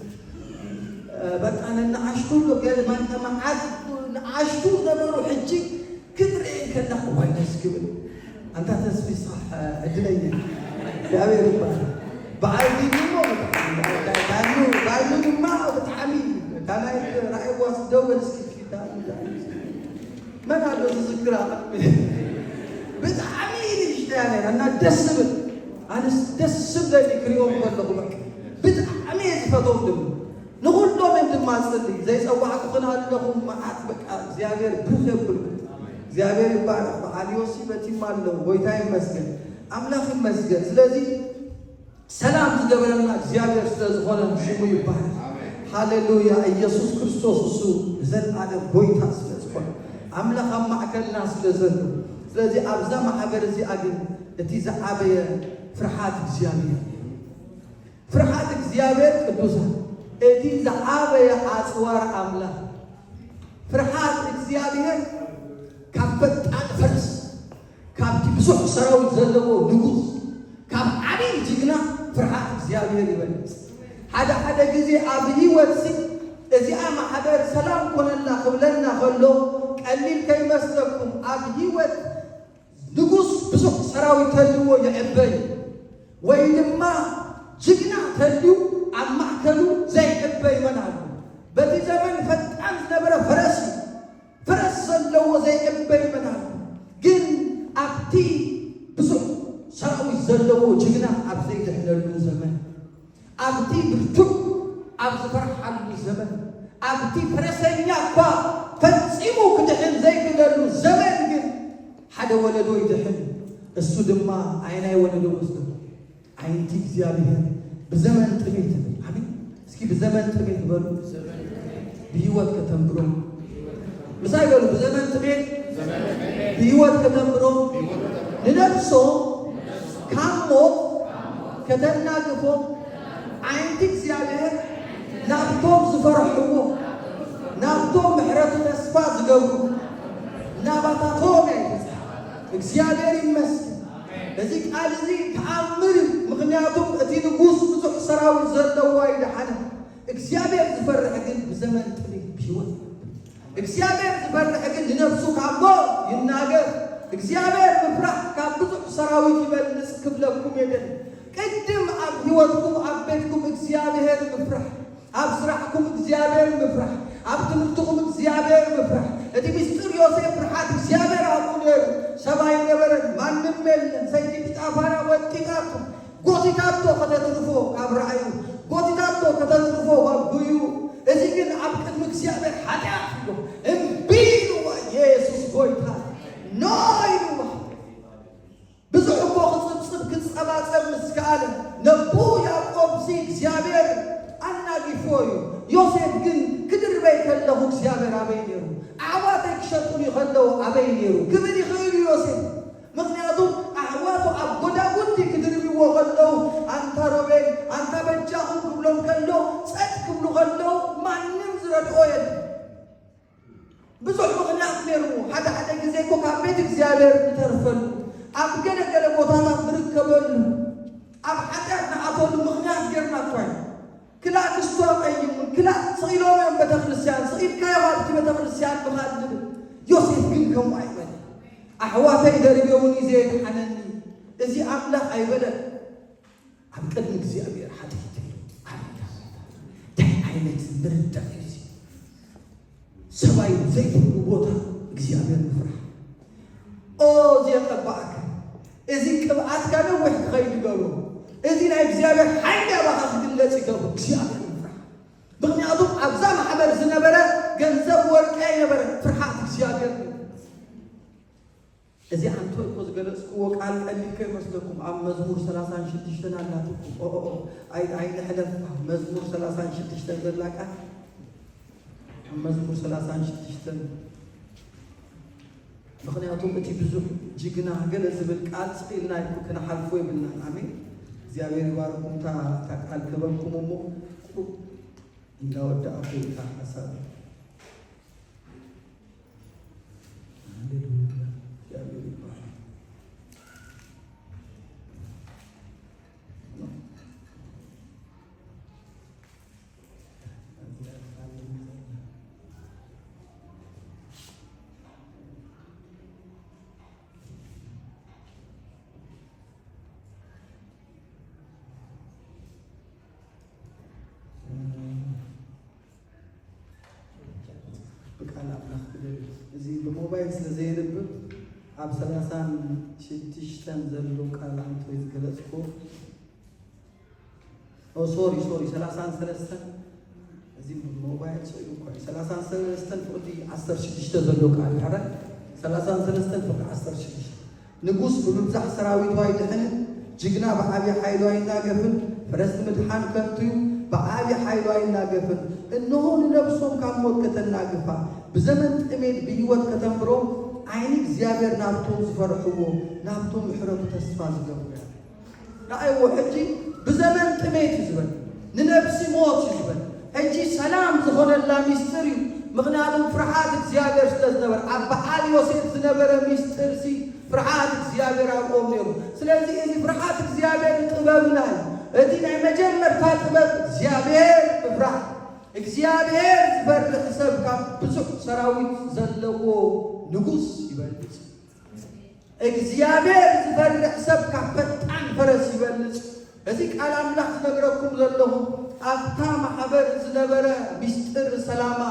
በቃ ነናዓሽቱ ገል ማንተማዓት ነዓሽቱ ነበሩ ሕጂ ክድረይ ከና ወይ ነስክብል አንተ ተስፊ صح እድለኛ እግዚአብሔር ይባርክ ባዓል ዲሞ ባዓሉ ድማ በጣም ካናይ ራእይ ወስደው በስኪታ መናዶ ዝክራ በጣም ይሽታነ እና ደስብል አንስ ደስብል ክሪዮም ወለቁ በጣም ይፈቶም نقول لهم أنتم ما تصدق زي سواحك خنا لهم ما عاد بك እግዚአብሔር ብዘብል እግዚአብሔር ይባረክ። በአሊዮሲ በቲማለው ጎይታ ይመስገን አምላክ ይመስገን። ስለዚህ ሰላም ዝገበረና እግዚአብሔር ስለዝሆነ ሽሙ ይባረክ። ሃሌሉያ ኢየሱስ ክርስቶስ እሱ ዘላለም ጎይታ ስለዝሆነ አምላክ ማዕከልና ስለዘሉ ስለዚህ አብዛ ማህበር እዚ አግን እቲ ዘዓበየ ፍርሃት እግዚአብሔር ቅዱሳን እቲ ዘዓበየ አጽዋር አምላክ ፍርሃት እግዚአብሔር ካብ ፈጣን ፈረስ ካብቲ ብዙሕ ሰራዊት ዘለዎ ንጉስ ካብ ዓብይ ጅግና ፍርሃት እግዚአብሔር ይበልፅ። ሓደ ጊዜ ኣብ ህይወት እዚኣ ማሕበር ሰላም ኮነና ክብለና ከሎ ቀሊል ከይመስለኩም ኣብ ህይወት ንጉስ ብዙሕ ሰራዊት ተልዎ ይዕበይ ወይ ድማ ጅግና ተልዩ ኣብ ማእከሉ ዘይዕበይ መናሉ በቲ ዘመን ፈጣን ዝነበረ ፈረስ ዘለዎ ዘይዕበይ መናሉ ግን ኣብቲ ብዙሕ ሰራዊት ዘለዎ ጅግና ኣብ ዘይድሕነሉ ዘመን ኣብቲ ብርቱዕ ኣብ ዝፈርሓሉ ዘመን ኣብቲ ፈረሰኛ እኳ ፈፂሙ ክድሕን ዘይክለሉ ዘመን ግን ሓደ ወለዶ ይድሕን እሱ ድማ ዓይናይ ወለዶ ወስዶ ዓይንቲ እግዚአብሔር በዘመን ጥሜት አሜን። እስኪ በዘመን ጥሜት በሉ በህይወት ከተምብሮ ምሳይ በሉ በዘመን ጥሜት በህይወት ከተምብሮ ለነፍሶ ካሞ ከተናገፎ ዓይንቲ እግዚአብሔር ናብቶም ዝፈርሕዎ ናብቶም ምሕረቱ ተስፋ ዝገብሩ ናባታቶም እግዚአብሔር ይመስገን። እዚህ ቃል እዚህ ተአምር ምክንያቱም እቲ ንጉስ ብዙሕ ሰራዊት ዘለዎ አይደሐነ እግዚአብሔር ዝፈርሕ ግን በዘመን ጥሜት ቢወት እግዚአብሔር ዝፈርሕ ግን ለነፍሱ ካቦ ይናገር እግዚአብሔር ምፍራህ ካብ ብዙሕ ሰራዊት ይበልጽ ክብለኩም የለን ቅድም ኣብ ህይወትኩም ኣብ ቤትኩም እግዚአብሔር ምፍራህ ኣብ ስራሕኩም እግዚአብሔር ምፍራህ ኣብ ትምህርትኩም እግዚአብሔር ምፍራህ እቲ ምስጢር ዮሴፍ ፍርሃት እግዚአብሔር አቁነር ሰባይ ነበረ ማንም የለን ሰይዲ ቢጣፋራ ወጥቃቱ ጎቲታቶ ከተትርፎ ካብራዩ ጎቲታቶ ከተትርፎ ወጉዩ እዚ ግን ኣብ ቅድሚ እግዚአብሔር ኃጢአት ነው እምቢሉ ኢየሱስ ጎይታ ኖይሉ ብዙሕ እኮ ክጽብጽብ ክጸባጸብ ምስካለ ነቡ ያዕቆብ እግዚአብሔር አናጊፎዩ ዮሴፍ ግን ክድርበይ ከለሁ እግዚአብሔር አበይ ነሩ አዕዋት ክሸጡን ይኸለው አበይ ነሩ ክብር ይኽእል ዮሴፍ ምክንያቱም አዕዋቱ ኣብ ጎዳጉዲ ክድርብዎ ከለው አንታ ሮቤል አንታ በጃኹ ክብሎም ከለው ጸጥ ክብሉ ከለው ማንም ዝረድኦ የለን ብዙሕ ምክንያት ነሩ ሓደ ጊዜ እኮ ካብ ቤት እግዚአብሔር ዝተርፈሉ ኣብ ገለገለ ቦታታት ዝርከበሉ ኣብ ኃጢአት ንኣተሉ ምክንያት ጌርና እኳይ ክላ ክስቶ ቀይሙ ክላ ሰይሎም በተክርስቲያን ሰይድ ካይዋልቲ በተክርስቲያን በማድብ ዮሴፍ ግን ከም አይበል አህዋተይ ደርቤውን ይዘይ ሐነኒ እዚ አምላክ አይበለ ኣብ ቅድሚ እግዚአብሔር ኃጢአት ታይ አይነት ምርዳ እዚ ሰባይ ዘይብሉ ቦታ እግዚአብሔር ፍርሃ ኦ ዘቀባክ እዚ ቅብአት ካለ ወይ ኸይድ ገሩ እዚ ናይ እግዚአብሔር ኃይል ያባህ ግለጽ ይገቡ እግዚአብሔር ፍርሃ ምክንያቱም አብዛ ማህበር ዝነበረ ገንዘብ ወርቅ የነበረ ፍርሃት እግዚአብሔር እዚ አንተ እኮ ዝገለጽኩ ቃል ቀሊከ መስለኩም ኣብ መዝሙር 36 አላትኩ አይ ለሕለፍ መዝሙር 36 ዘላቃ መዝሙር 36 ምክንያቱም እቲ ብዙሕ ጅግና ገለ ዝብል ቃል ጽኢልና ክንሓልፎ ይብልና አሜን። እግዚአብሔር ይባርኩም ታቃል ከበኩም ሞ እንዳወዳ አፍሪካ አሳብ ሃሌሉያ እግዚአብሔር ይባርክ እዚ በሞባይል ስለዘይነብ ኣብ 36 ዘሎ ቃል አንተ ይገለጽኮ ሶሪ 33 زين موبايل سوي كويس 33 فقدي 16 زلو قال حرا 33 فقدي 16 ንጉስ በመብዛሕ ሰራዊት ዋይ ድሕን ጅግና በዓብይ ሓይሉ አይናገፍን ፈረስ ምድሓን ከንቱ በዓብይ ሓይሉ አይናገፍን እነሆ ንነብሶም ካብ ሞት ከተናገፋ ብዘመን ጥሜት ብህይወት ከተንብሮም ዓይኒ እግዚአብሔር ናብቶም ዝፈርሕዎ ናብቶም ምሕረቱ ተስፋ ዝገብሩ ንኣይዎ ሕጂ ብዘመን ጥሜት ዝብል ንነብሲ ሞት ዝብል ሕጂ ሰላም ዝኾነላ ሚስጥር እዩ ምክንያቱም ፍርሓት እግዚአብሔር ስለዝነበረ ኣብ በዓል ዮሴፍ ዝነበረ ሚስጥር ሲ ፍርሓት እግዚአብሔር ኣብኦም ነይሩ ስለዚህ እዚ ፍርሓት እግዚአብሔር ጥበብና እቲ ናይ መጀመርታ ጥበብ እግዚአብሔር ፍርሓ እግዚአብሔር ዝፈርሕ ሰብ ካብ ብዙሕ ሰራዊት ዘለዎ ንጉስ ይበልጽ እግዚአብሔር ዝፈርሕ ሰብ ካብ ፈጣን ፈረስ ይበልጽ እዚ ቃል አምላክ ዝነግረኩም ዘለኹ ኣብታ ማሕበር ዝነበረ ሚስጥር ሰላማ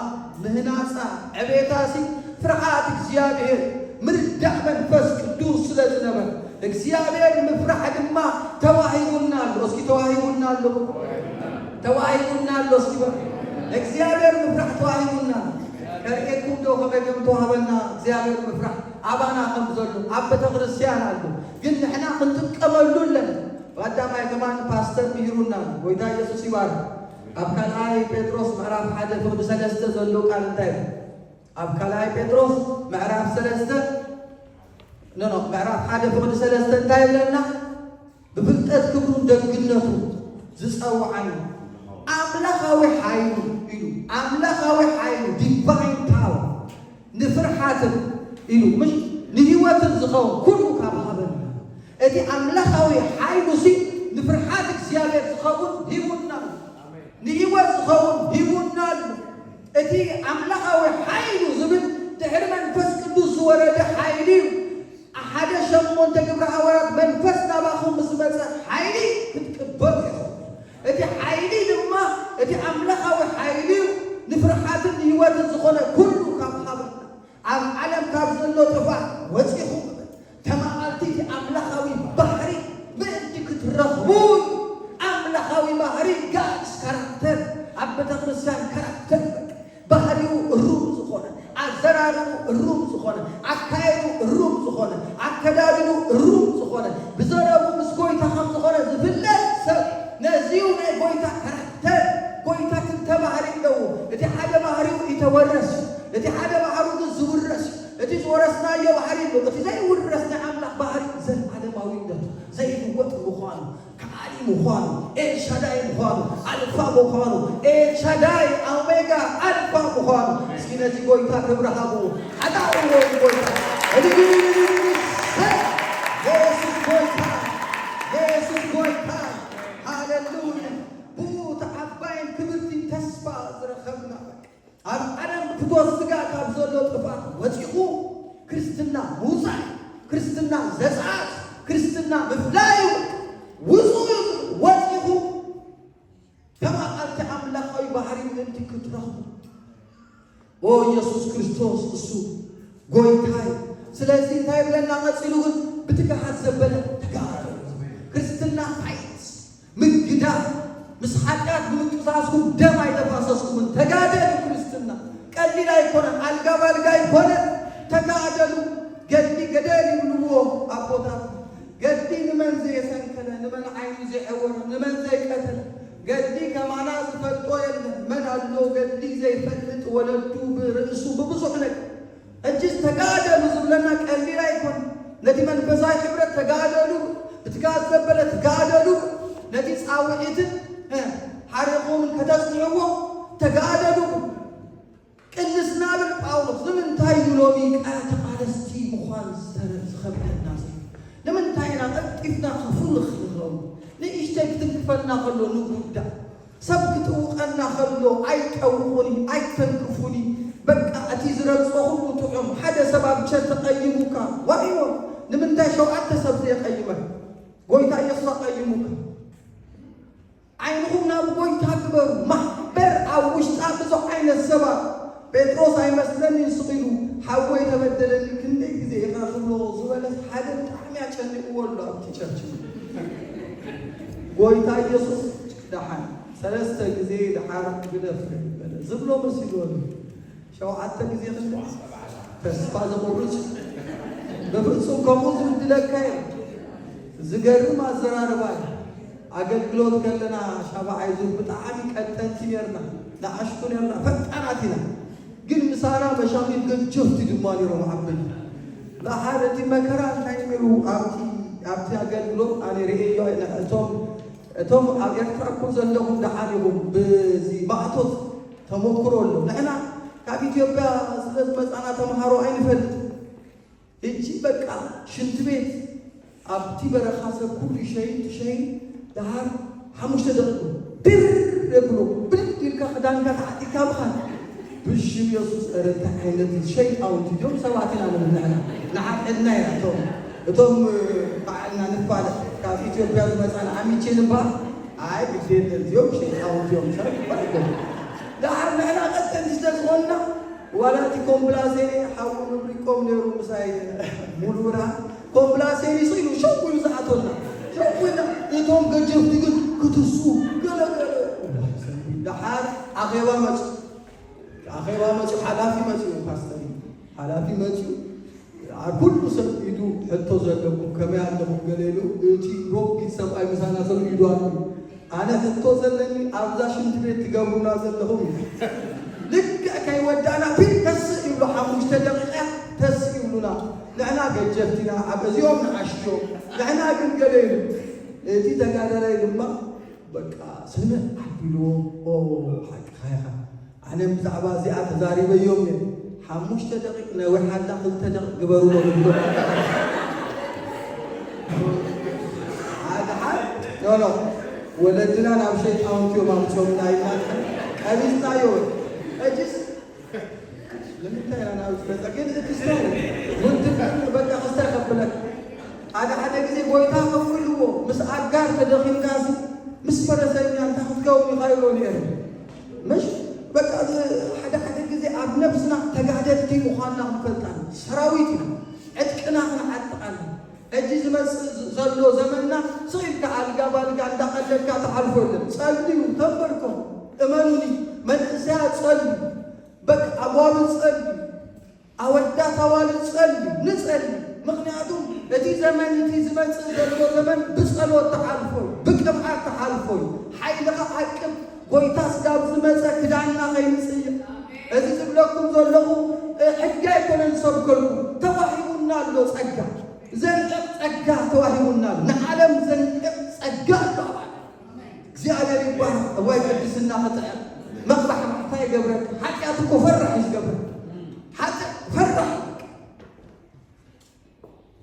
ምህናፃ ዕቤታሲ ፍርሓት እግዚአብሔር ምርዳእ መንፈስ ቅዱስ ስለዝነበረ እግዚአብሔር ምፍራሕ ድማ ተዋሂቡናል እስኪ ተዋሂቡናል እስኪ እግዚአብሔር ምፍራሕ ተዋሂቡናል ከርኤኩም ዶ ከመገም ተዋህበና እግዚአብሔር ምፍራሕ አባና ከም ዘሎ ኣብ ቤተ ክርስቲያን ኣሎ ግን ንሕና ክንጥቀመሉ ኣለና ወዳማይ ከማን ፓስተር ይሩናል ጎይታ ኢየሱስ ይባርክ ኣብ ካልኣይ ጴጥሮስ ምዕራፍ 1 ፍቅዲ 3 ዘሎ ቃል እንታይ ኣብ ካልኣይ ጴጥሮስ ምዕራፍ 3 ምዕራፍ 1 ፍቅዲ 3 እንታይ ይብለና ብፍልጠት ክብሩን ደግነቱ ዝፀውዓኒ ኣምላኻዊ ሓይሉ ኢሉ ኣምላኻዊ ሓይሉ ዲቫይን ፓወር ንፍርሓትን ኢሉ ምሽ ንህይወትን ዝኸውን ኩሉ ካብ ሃበና እቲ ኣምላኻዊ ሓይሉ ሲ ንፍርሓት እግዚአብሔር ዝኸውን ሂቡና ንህይወት ዝኸውን ሂቡና እቲ ኣምላኻዊ ሓይሉ ዝብል ድሕሪ መንፈስ ቅዱስ ዝወረደ ሓይሊ ሓደ ሸሞንተ ግብረ ሃዋርያት መንፈስ ናባኹም ምስ መፀ ሓይሊ ክትቅበሉ ኢኹም እቲ ሓይሊ ድማ እቲ ኣምላኻዊ ሓይሊ ንፍርሓትን ንህይወትን ዝኾነ ኩሉ ካብ ሃበና ኣብ ዓለም ካብ ዘሎ ጥፋዕ ወፂኹም ተማዓልቲ እቲ ኣምላኻዊ ባህሪ ምእንቲ ክትረኽቡ ኣምላኻዊ ባህሪ ጋድስ ካራክተር ኣብ ቤተ ክርስቲያን ካራክተር ባህሪው ሩም ዝኾነ ኣዘራርቡ ሩም ዝኾነ ኣካየዱ ሩም ዝኾነ ኣከዳድኑ ሩም ዝኾነ ብዘረቡ ምስ ጎይታ ከም ዝኾነ ዝፍለጥ ሰብ ነዚሁ ናይ ጎይታ ካራክተር ጎይታ ክልተ ባህሪ ኣለዎ እቲ ሓደ ባህሪው ይተወረስ እቲ ሓደ ባህሪው ግን ዝውረስ እቲ ዝወረስናዮ ባህሪ እቲ ዘይውረስ ናይ ኣምላኽ ባህሪ ዘለዓለማዊነቱ ዘይልወጥ ምዃኑ ከዓሊ ምዃኑ ኤልሻዳይ ምዃኑ ኣልፋ ምዃኑ ኤልሻዳይ ኦሜጋ ኣልፋ ምዃኑ እስኪ ነዚ ጎይታ ክብረሃቡ ሓዳውዎ ጎይታ ኢየሱስ ጎይታ ሃሌሉያ ብኡቲ ዓባይን ክብርቲን ተስፋ ዝረኸብና ኣብ ዓለም ፍትወት ስጋ ካብ ዘሎ ጥፋት ወፂኹ ክርስትና ምውፃእ ክርስትና ዘፅዓት ክርስትና ምፍላዩ ውፁእ ወፂኹ ተማዓልቲ ኣምላኻዊ ባህሪ ምእንቲ ክትረኽቡ ኦ ኢየሱስ ክርስቶስ እሱ ጎይታይ ስለዚ እንታይ ብለና ቀፂሉ ግን ብትግሃት ዘበለ ተጋሩ ክርስትና ፋይት ምግዳል ምስ ሓጢአት ብምቅሳስኩም ደም ኣይተፋሰስኩምን ተጋደሉ ክርስትና ቀሊል ኣይኮነን ኣልጋ ባልጋ ኣይኮነን ተጋደሉ ገዲ ገደል ይብልዎ ኣቦታት ገዲ ንመን ዘየሰንከለ ንመን ዓይኑ ዘይሐወረ ንመን ዘይቀተለ ገዲ ከማና ዝፈልጦ የለን መን ኣሎ ገዲ ዘይፈልጥ ወለዱ ብርእሱ ብብዙሕ ነገር እጅስ ተጋደሉ ዝብለና ቀሊል ኣይኮነን ነቲ መንፈሳዊ ሕብረት ተጋደሉ ብትጋት ዘበለ ተጋደሉ ነቲ ፃውዒትን ሓሪቑምን ከተፅንዕዎ ተጋደሉ ቅንስና ብል ጳውሎስ ንምንታይ ሎሚ ቃል ተቃለስቲ ምዃን ዝኸብደና ንምንታይ ኢና ቀጢፍና ክፍልኽ ንኽኸውን ንእሽተይ ክትንክፈልና ከሎ ንጉዳእ ሰብ ክትውቐና ከሎ ኣይጠውቑኒ ኣይተንክፉኒ በቃ እቲ ዝረግፆ ኩሉ ጥዑም ሓደ ሰብ ኣብ ቸር ተቐይሙካ ዋዕዮ ንምንታይ 7 ሰብ ዘየቐይመን ጎይታ ኢየሱስ ኣቐይሙካ ዓይንኹም ናብ ጎይታ ግበሩ ማሕበር ኣብ ውሽጣ ብዙሕ ዓይነት ሰባት ጴጥሮስ ኣይመስለኒ ስኺሉ ሓወይ ተበደለኒ ክንደይ ግዜ ኢኻ ክብሎ ዝበለ ሓደ ብጣዕሚ ኣጨኒቕዎ ኣሎ ኣብቲ ቸርች ጎይታ ኢየሱስ ድሓን 3 ግዜ ድሓር ግደፍ ይበለ ዝብሎ መስሎን ሸውዓተ ጊዜ ተስፋ ዘቆርጽ በፍጹም ከሞት ምድለካይ ዝገርም አዘራርባይ አገልግሎት ከለና ሻባዓይ ዙ በጣም ቀጠንቲ ነርና ለአሽቱ ነርና ፈጣናቲና ግን ምሳራ በሻሚል ገጀፍቲ ድማን ይሮ ማሐበል ለሐረቲ መከራ ታይሚሩ አብቲ አገልግሎት አኔ ሬዮ እቶም ኤርትራ እኮ ዘለኹም ደሓኒኹም በዚ ማዕቶት ተሞክሮሎ ንሕና ካብ ኢትዮጵያ ስለዚ መፃና ተምሃሮ ኣይንፈልጥ እጂ በቃ ሽንት ቤት ኣብቲ በረኻ ሰብ ኩሉ ሸይን ደሃር 5 ደቂቃ ድር ብሎ ብድግ ኢልካ ክዳንካ ተዓጢካ ምኻን ብሽም ኢየሱስ ረታ ዓይነት ሸይጣውንቲ ጆም ሰባትና ንብልዕና ንዓድና ኢና እቶም በዓልና ንፋል ካብ ኢትዮጵያ ዝመፃና ዓሚቼን እምበር ኣይ ግዴለ እዚኦም ሸይጣውንቲዮም ሰብ ይባልገም ደሃር ንሕና ቀጠንቲ ስለዝኾንና ዋላቲ ኮምፕላሴኒ ሓዊ ንብሪቆም ነይሩ ምሳይ ሙሉራ ኮምፕላሴኒ ስኢሉ ሸዊሉ ዝኣቶና ሸዊና እቶም ገጀፍቲ ግን ክትሱ ገለገለ ደሓር ኣኼባ መፅኡ ሓላፊ መፅኡ ፓስተር ሓላፊ መፅኡ ኩሉ ሰብ ኢዱ ሕቶ ዘለኩም ከመይ ኣለኩም ገሌሉ እቲ ሮጊት ሰብኣይ ምሳና ሰብ ኢዱ ኣሎ ኣነ ሕቶ ዘለኒ ኣብዛ ሽንት ቤት ትገብሩና ዘለኹም ልክዕ ከይወዳእና ፊት ተስእ ይብሉ 5 ደቂቃ ተስእ ይብሉና ንሕና ገጀፍቲና ኣብ እዚኦም ንዓሽዮም ንሕና ግን ገሌሉ እቲ ተጋደላይ ድማ በቃ ስነ ዓቢልዎ ሓቂኻ ኢኻ ኣነ ብዛዕባ እዚኣ ተዛሪበዮም እየ 5 ደቂቃ ነዊሕ ሓላ 2 ደቂቃ ግበሩሎ ብሎ ኖ ወለድና ናብ ሸይጣውንቲዮም ኣምፅኦምና ኢልና ቀቢፅናዮ እጅስ ለምንታይ ኢና ናብ ዝፈፀግን እትስታይ ውንትን በቃ ክስታይ ከብለክ ሓደ ጊዜ ጎይታ ከፍልዎ ምስ ኣጋር ተደኺምካሲ ምስ ፈረሰኛ እንታ ክትከውን ኢኻ ኢሎ ነይሩ መሽ በቃ ሓደ ጊዜ ኣብ ነብስና ተጋደልቲ ምዃንና ክንፈልጣን ሰራዊት ኢና ዕጥቅና ክንዓጥቃና እጂ ዝመፅእ ዘሎ ዘመንና ስኢልካ ኣልጋ ባልጋ እንዳቐለድካ ተሓልፎለን ጸልዩ ተንበርኮም እመኑኒ መንእሰያት ጸልዩ በቃ ኣጓሉ ጸልዩ ኣወዳት ኣዋልድ ጸልዩ ንጸልዩ ምክንያቱም እቲ ዘመን እቲ ዝመፅእ ዘሎ ዘመን ብጸሎት ተሓልፎዩ ብቅብዓት ተሓልፎዩ ሓይልኻ ዓቅብ ጎይታ ስጋብ ዝመፀ ክዳንና ኸይምፅእ እዚ ዝብለኩም ዘለኹ ሕጊ ኣይኮነን ሰብከልኩም ተዋሂቡና ኣሎ ጸጋ ዘንቅቕ ጸጋ ተዋሂቡና ኣሎ ንዓለም ዘንቅቕ ጸጋ ኣሎ እግዚኣብሔር ይባሃል እዋይ ቅድስና ክጥዕም መቕባሕ ማዕታ ይገብረክ ሓጢኣት እኮ ፈራሕ እዩ ዝገብረክ ሓጢእ ፈራሕ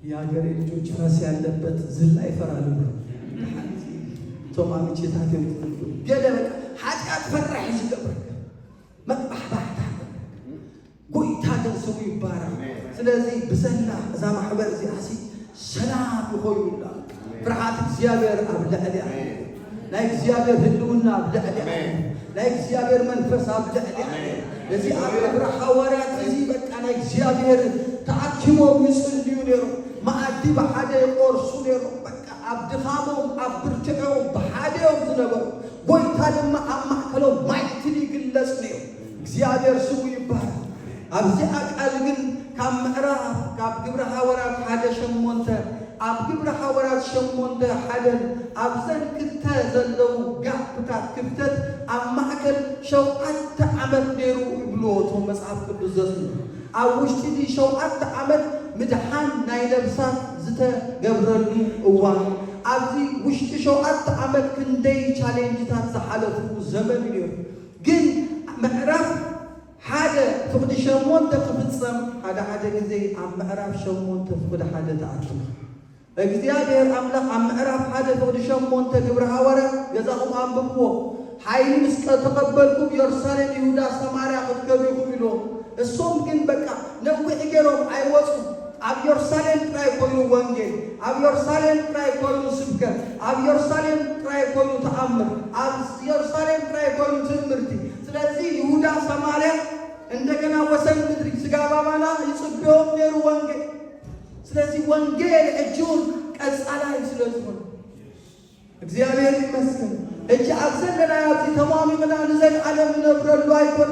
የሀገሬ ልጆች ፈስ ያለበት ዝላ ይፈራሉ ቶማ ምችታት የምትሉ ገለ በቃ ሓጢኣት ፈራሕ እዩ ዝገብረክ መቕባሕ ባሕታ ጎይታ ግን ስሙ ይባረክ ስለዚ ብዘላ እዛ ማሕበር እዚኣሲ ሰላም ይኾይኑላ ፍርሃት እግዚኣብሔር ኣብ ልዕሊኣ ናይ እግዚኣብሔር ህልውና ኣብ ልዕሊኣ ናይ እግዚኣብሔር መንፈስ ኣብ ልዕሊኣ እዚ ኣብ ግብረ ሓዋርያት እዚ በቃ ናይ እግዚኣብሔር ተኣኪሞም ይጽልዩ ነይሮም መኣዲ ብሓደ ይቆርሱ ነይሮም በቃ ኣብ ድኻሞም ኣብ ብርትዖም ብሓደዮም ዝነበሩ ጎይታ ድማ ኣብ ማእከሎም ማይትል ይግለጽ ነይሩ እግዚኣብሔር ስሙ ይባረክ ኣብዚኣ ቃል ግን ካብ ምዕራፍ ካብ ግብረ ሓዋርያት 1:8 ኣብ ግብረ ሓዋርያት 8:1 ኣብዘን ክልተ ዘለው ጋፕታት ክፍተት ኣብ ማእከል 7 ዓመት ነይሩ ይብልዎ እቶም መጽሓፍ ቅዱስ ዘስሉ ኣብ ውሽጢ ዲ 7 ዓመት ምድሓን ናይ ነብሳት ዝተገብረሉ እዋን ኣብዚ ውሽጢ 7 ዓመት ክንደይ ቻሌንጅታት ዝሓለፉ ዘመን ነይሩ ግን ምዕራፍ 1:8 ክፍጸም ሓደ ጊዜ ኣብ ምዕራፍ 8:1 ተኣትሙ እግዚአብሔር አምላክ ኣብ ምዕራፍ 1:8 ግብረ ሐዋርያት ገዛኹም አንብብዎ ሓይሊ ምስ ተቀበልኩም ኢየሩሳሌም ይሁዳ ሰማርያ ክትከዱኹም ኢሎ እሶም ግን በቃ ነዊሕ ገይሮም ኣይወፁ ኣብ ኢየሩሳሌም ጥራይ ኮይኑ ወንጌል ኣብ ኢየሩሳሌም ጥራይ ኮይኑ ስብከት ኣብ ኢየሩሳሌም ጥራይ ኮይኑ ተኣምር ኣብ ኢየሩሳሌም ጥራይ ኮይኑ ትምህርቲ ስለዚ ይሁዳ ሰማርያ እንደገና ወሰን ምድሪ ስጋባባና ይጽብዮም ነይሩ ወንጌል ስለዚህ ወንጌል እጁን ቀጻላይ ስለዝሆነ እግዚአብሔር ይመስገን እጅ አብዘለና ያቲ ተማሚ ምናን ዘን ዓለም ነብረሉ አይኮን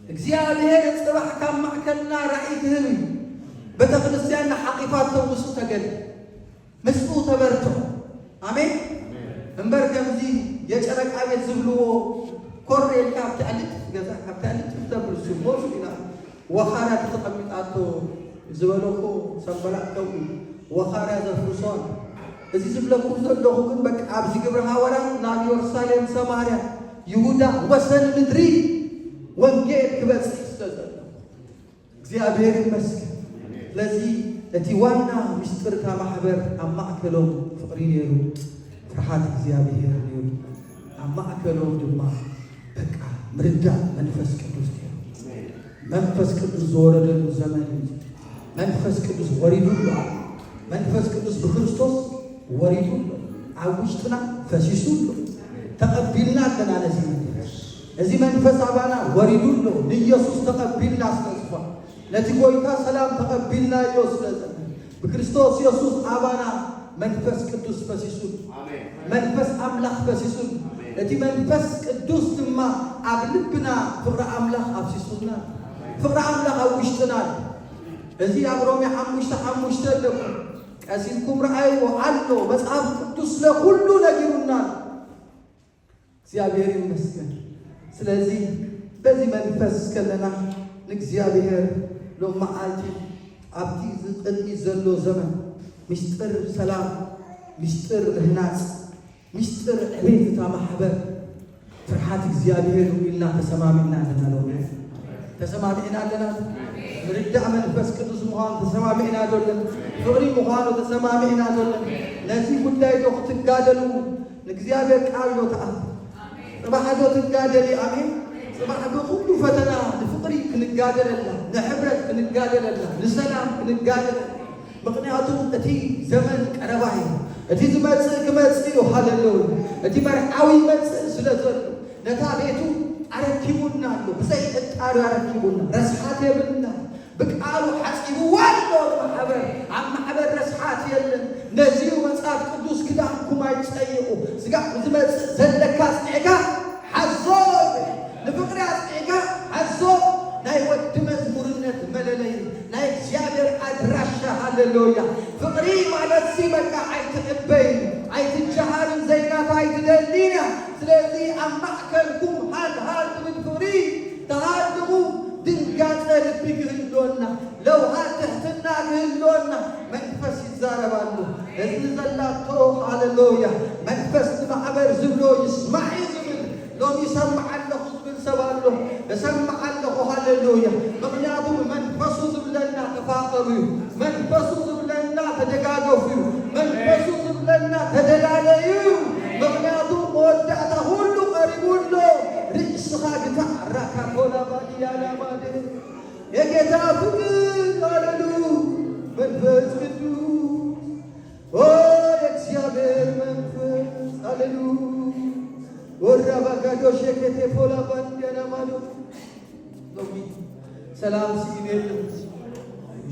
እግዚአብሔር ጽባሕ ካብ ማዕከልና ራእይ ትህብ በተክርስቲያን ሐቂፋት ተውሱ ተገል መስኡ ተበርቶ አሜን እንበር ከምዚ የጨረቃ ቤት ዝብልዎ ኮሬል ካብታልት ገዛ ካብታልት ተብርሱ ሞሱ ኢላ ወኻራ ተቀምጣቶ ዝበለኮ ሰንበላቀው ወኻራ ዘፍርሷል እዚ ዝብለኩ ዘለኹ ግን በቃ ኣብዚ ግብረ ሐዋርያ ናብ ኢየሩሳሌም ሰማርያ ይሁዳ ወሰን ምድሪ ወንጌል ክበጽሕ ዝተዘለ እግዚአብሔር ይመስገን ስለዚህ እቲ ዋና ምስጢርታ ማሕበር ኣብ ማእከሎም ፍቕሪ ነይሩ ፍርሃት እግዚአብሔር ነይሩ ኣብ ማእከሎም ድማ በቃ ምርዳእ መንፈስ ቅዱስ ነይሩ መንፈስ ቅዱስ ዝወረደሉ ዘመን መንፈስ ቅዱስ ወሪዱሉ መንፈስ ቅዱስ ብክርስቶስ ወሪዱሉ ኣብ ውሽጥና ፈሲሱሉ ተቀቢልና ኣለና ነዚ እዚ መንፈስ አባና ወሪዱሉ ኢየሱስ ተቀቢልና ስለዝኾ ነቲ ጎይታ ሰላም ተቀቢልና ይወስደን በክርስቶስ ኢየሱስ አባና መንፈስ ቅዱስ ፈሲሱን መንፈስ አምላክ ፈሲሱን እቲ መንፈስ ቅዱስ ድማ ኣብ ልብና ፍቅሪ አምላክ ኣብሲሱና ፍቅሪ አምላክ ኣብ ውሽጥና እዚ ኣብ ሮሜ 5:5 ደቁ ቀሲልኩም ረአዩ አሎ መጽሐፍ ቅዱስ ለሁሉ ነጊሩና እግዚአብሔር ይመስገን ስለዚህ በዚህ መንፈስ ከለና እግዚአብሔር ለማዓልቲ አብቲ ዝጥኒ ዘሎ ዘመን ምስጢር ሰላም ምስጢር ህናጽ ምስጢር ዕቤት ማሕበር ፍርሃት እግዚአብሔር ኢልና ተሰማሚና ለናለው ተሰማሚና ለና ምርዳእ መንፈስ ቅዱስ ምዃኑ ተሰማሚና ዶለን ፍቅሪ ምዃኑ ተሰማሚና ዶለን ለዚህ ጉዳይ ዶ ክትጋደሉ እግዚአብሔር ቃል ነው ተአፍ ጽባሕዶ ትጋደሊ አሜን ጽባሕዶ ሁሉ ፈተና ለፍቅሪ ክንጋደለላ ለሕብረት ክንጋደለላ ለሰላም ክንጋደለላ ምክንያቱም እቲ ዘመን ቀረባይ እቲ ዝመጽእ ክመጽእ ሃሌሉያ እቲ መርዓዊ መጽእ ስለዘሎ ነታ ቤቱ አረኪቡና አሉ በዘይ እጣሩ አረኪቡና ረስሓት የብልና በቃሉ ሐጺቡ ዋሎ ማሕበር ረስሓት የለን ነዚሁ መጽሐፍ ቅዱስ ክዳንኩም አይጸይቁ ስጋ ዝመጽእ ዘለካ ጽዕጋ ሓዞ ንፍቅሪ ጽዕጋ ሓዞ ናይ ወዲ መዝሙርነት መለለይ ናይ እግዚአብሔር አድራሻ ሃሌሉያ ፍቅሪ ማለት ሲበቃ አይትዕበይ አይትጀሃርን ዘይናታ አይትደሊና ስለዚህ ኣብ ማእከልኩም ሃልሃል ብፍቅሪ ተሃድሙ ድንጋጸ ልቢ ክህልወና ለውሃት ትሕትና ክህልወና መንፈስ ይዛረባሉ እዚ ዘላቶ ሃሌሉያ መንፈስ ማሕበር ዝብሎ ይስማዕ ዝብል ሎሚ ይሰማዕ ኣለኹ ዝብል ሰብ ኣሎ እሰማዕ ኣለኹ ሃሌሉያ ምክንያቱም መንፈሱ ዝብለና ተፋቀሩ እዩ መንፈሱ ዝብለና ተደጋገፉ እዩ መንፈሱ ዝብለና ተደላለዩ ምክንያቱም መወዳእታ ሁሉ ቀሪቡሎ ርእስኻ ግታዕ ራካቶላ ባዲያና ባዴ የጌታ ፍቅር ሃሌሉያ መንፈስ ቅዱስ ኦ የእግዚአብሔር መንፈስ ሃሌሉያ ወራባጋዶ ሸከቴ ፖላ ባዲያና ማዶ ሎሚ ሰላም ሲኔል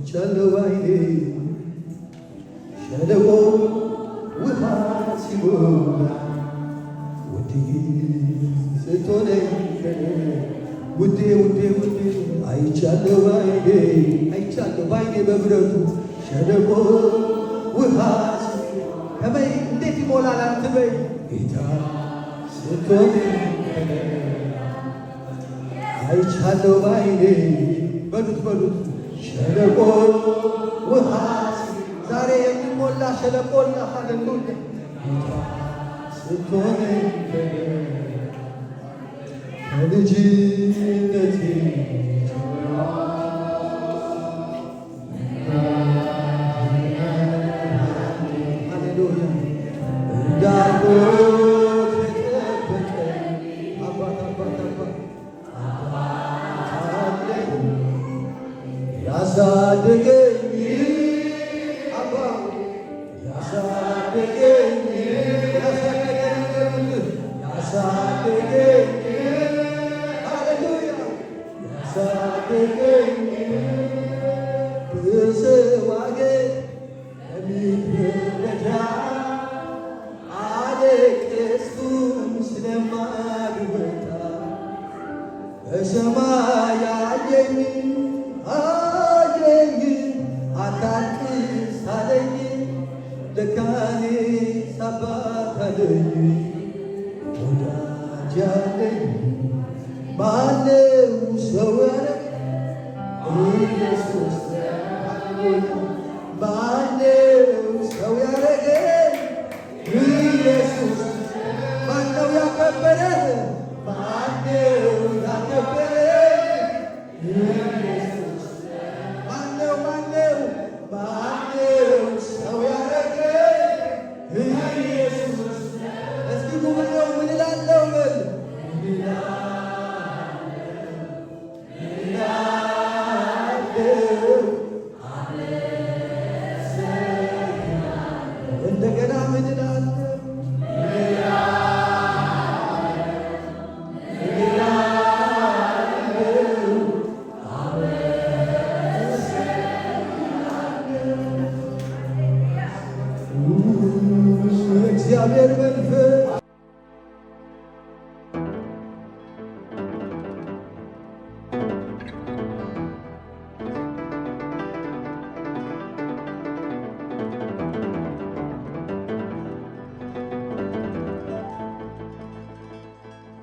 ቸለዋይኔ ሸለቆ ውሃ ሲሞላ ውዴ ስትሆነኝ ውዴ ውዴ ውዴ አይቻለሁ ባይኔ በብረቱ ሸለቆ ውሃ ከበይ እንዴት ይሞላል አትበይ ጌታ ስትሆነኝ አይቻለሁ ባይኔ በሉት ሸለቆ ውሃ ዛሬ የሚሞላ ሸለቆና ሃሌሉያ ስትሆነኝ ከልጅነቴ ሃሌሉያ እንዳልሞት የጠበቀኝ አባት ያሳደገኝ አባት ያሳደገኝ ሃሌሉያ ያሳደገኝ በሰው አገር በምድረ በዳ አለቀስኩ አየኝ አታልቅስ አለኝ ለካኔ ሳባት አለኝ ወዳጅ አለኝ ማነው ሰው ያረግ ኢየሱስ ማነው ሰው ያረገኝ ኢየሱስ ማነው ያከበረህ ማነው ያከበረህ ኢየሱስ ማነው ሰው ያረገኝ ኢየሱስ እስኪ ጉብለው ምን እላለሁ በል እንደገና ምን እላለሁ እግዚአብሔር መንፈስ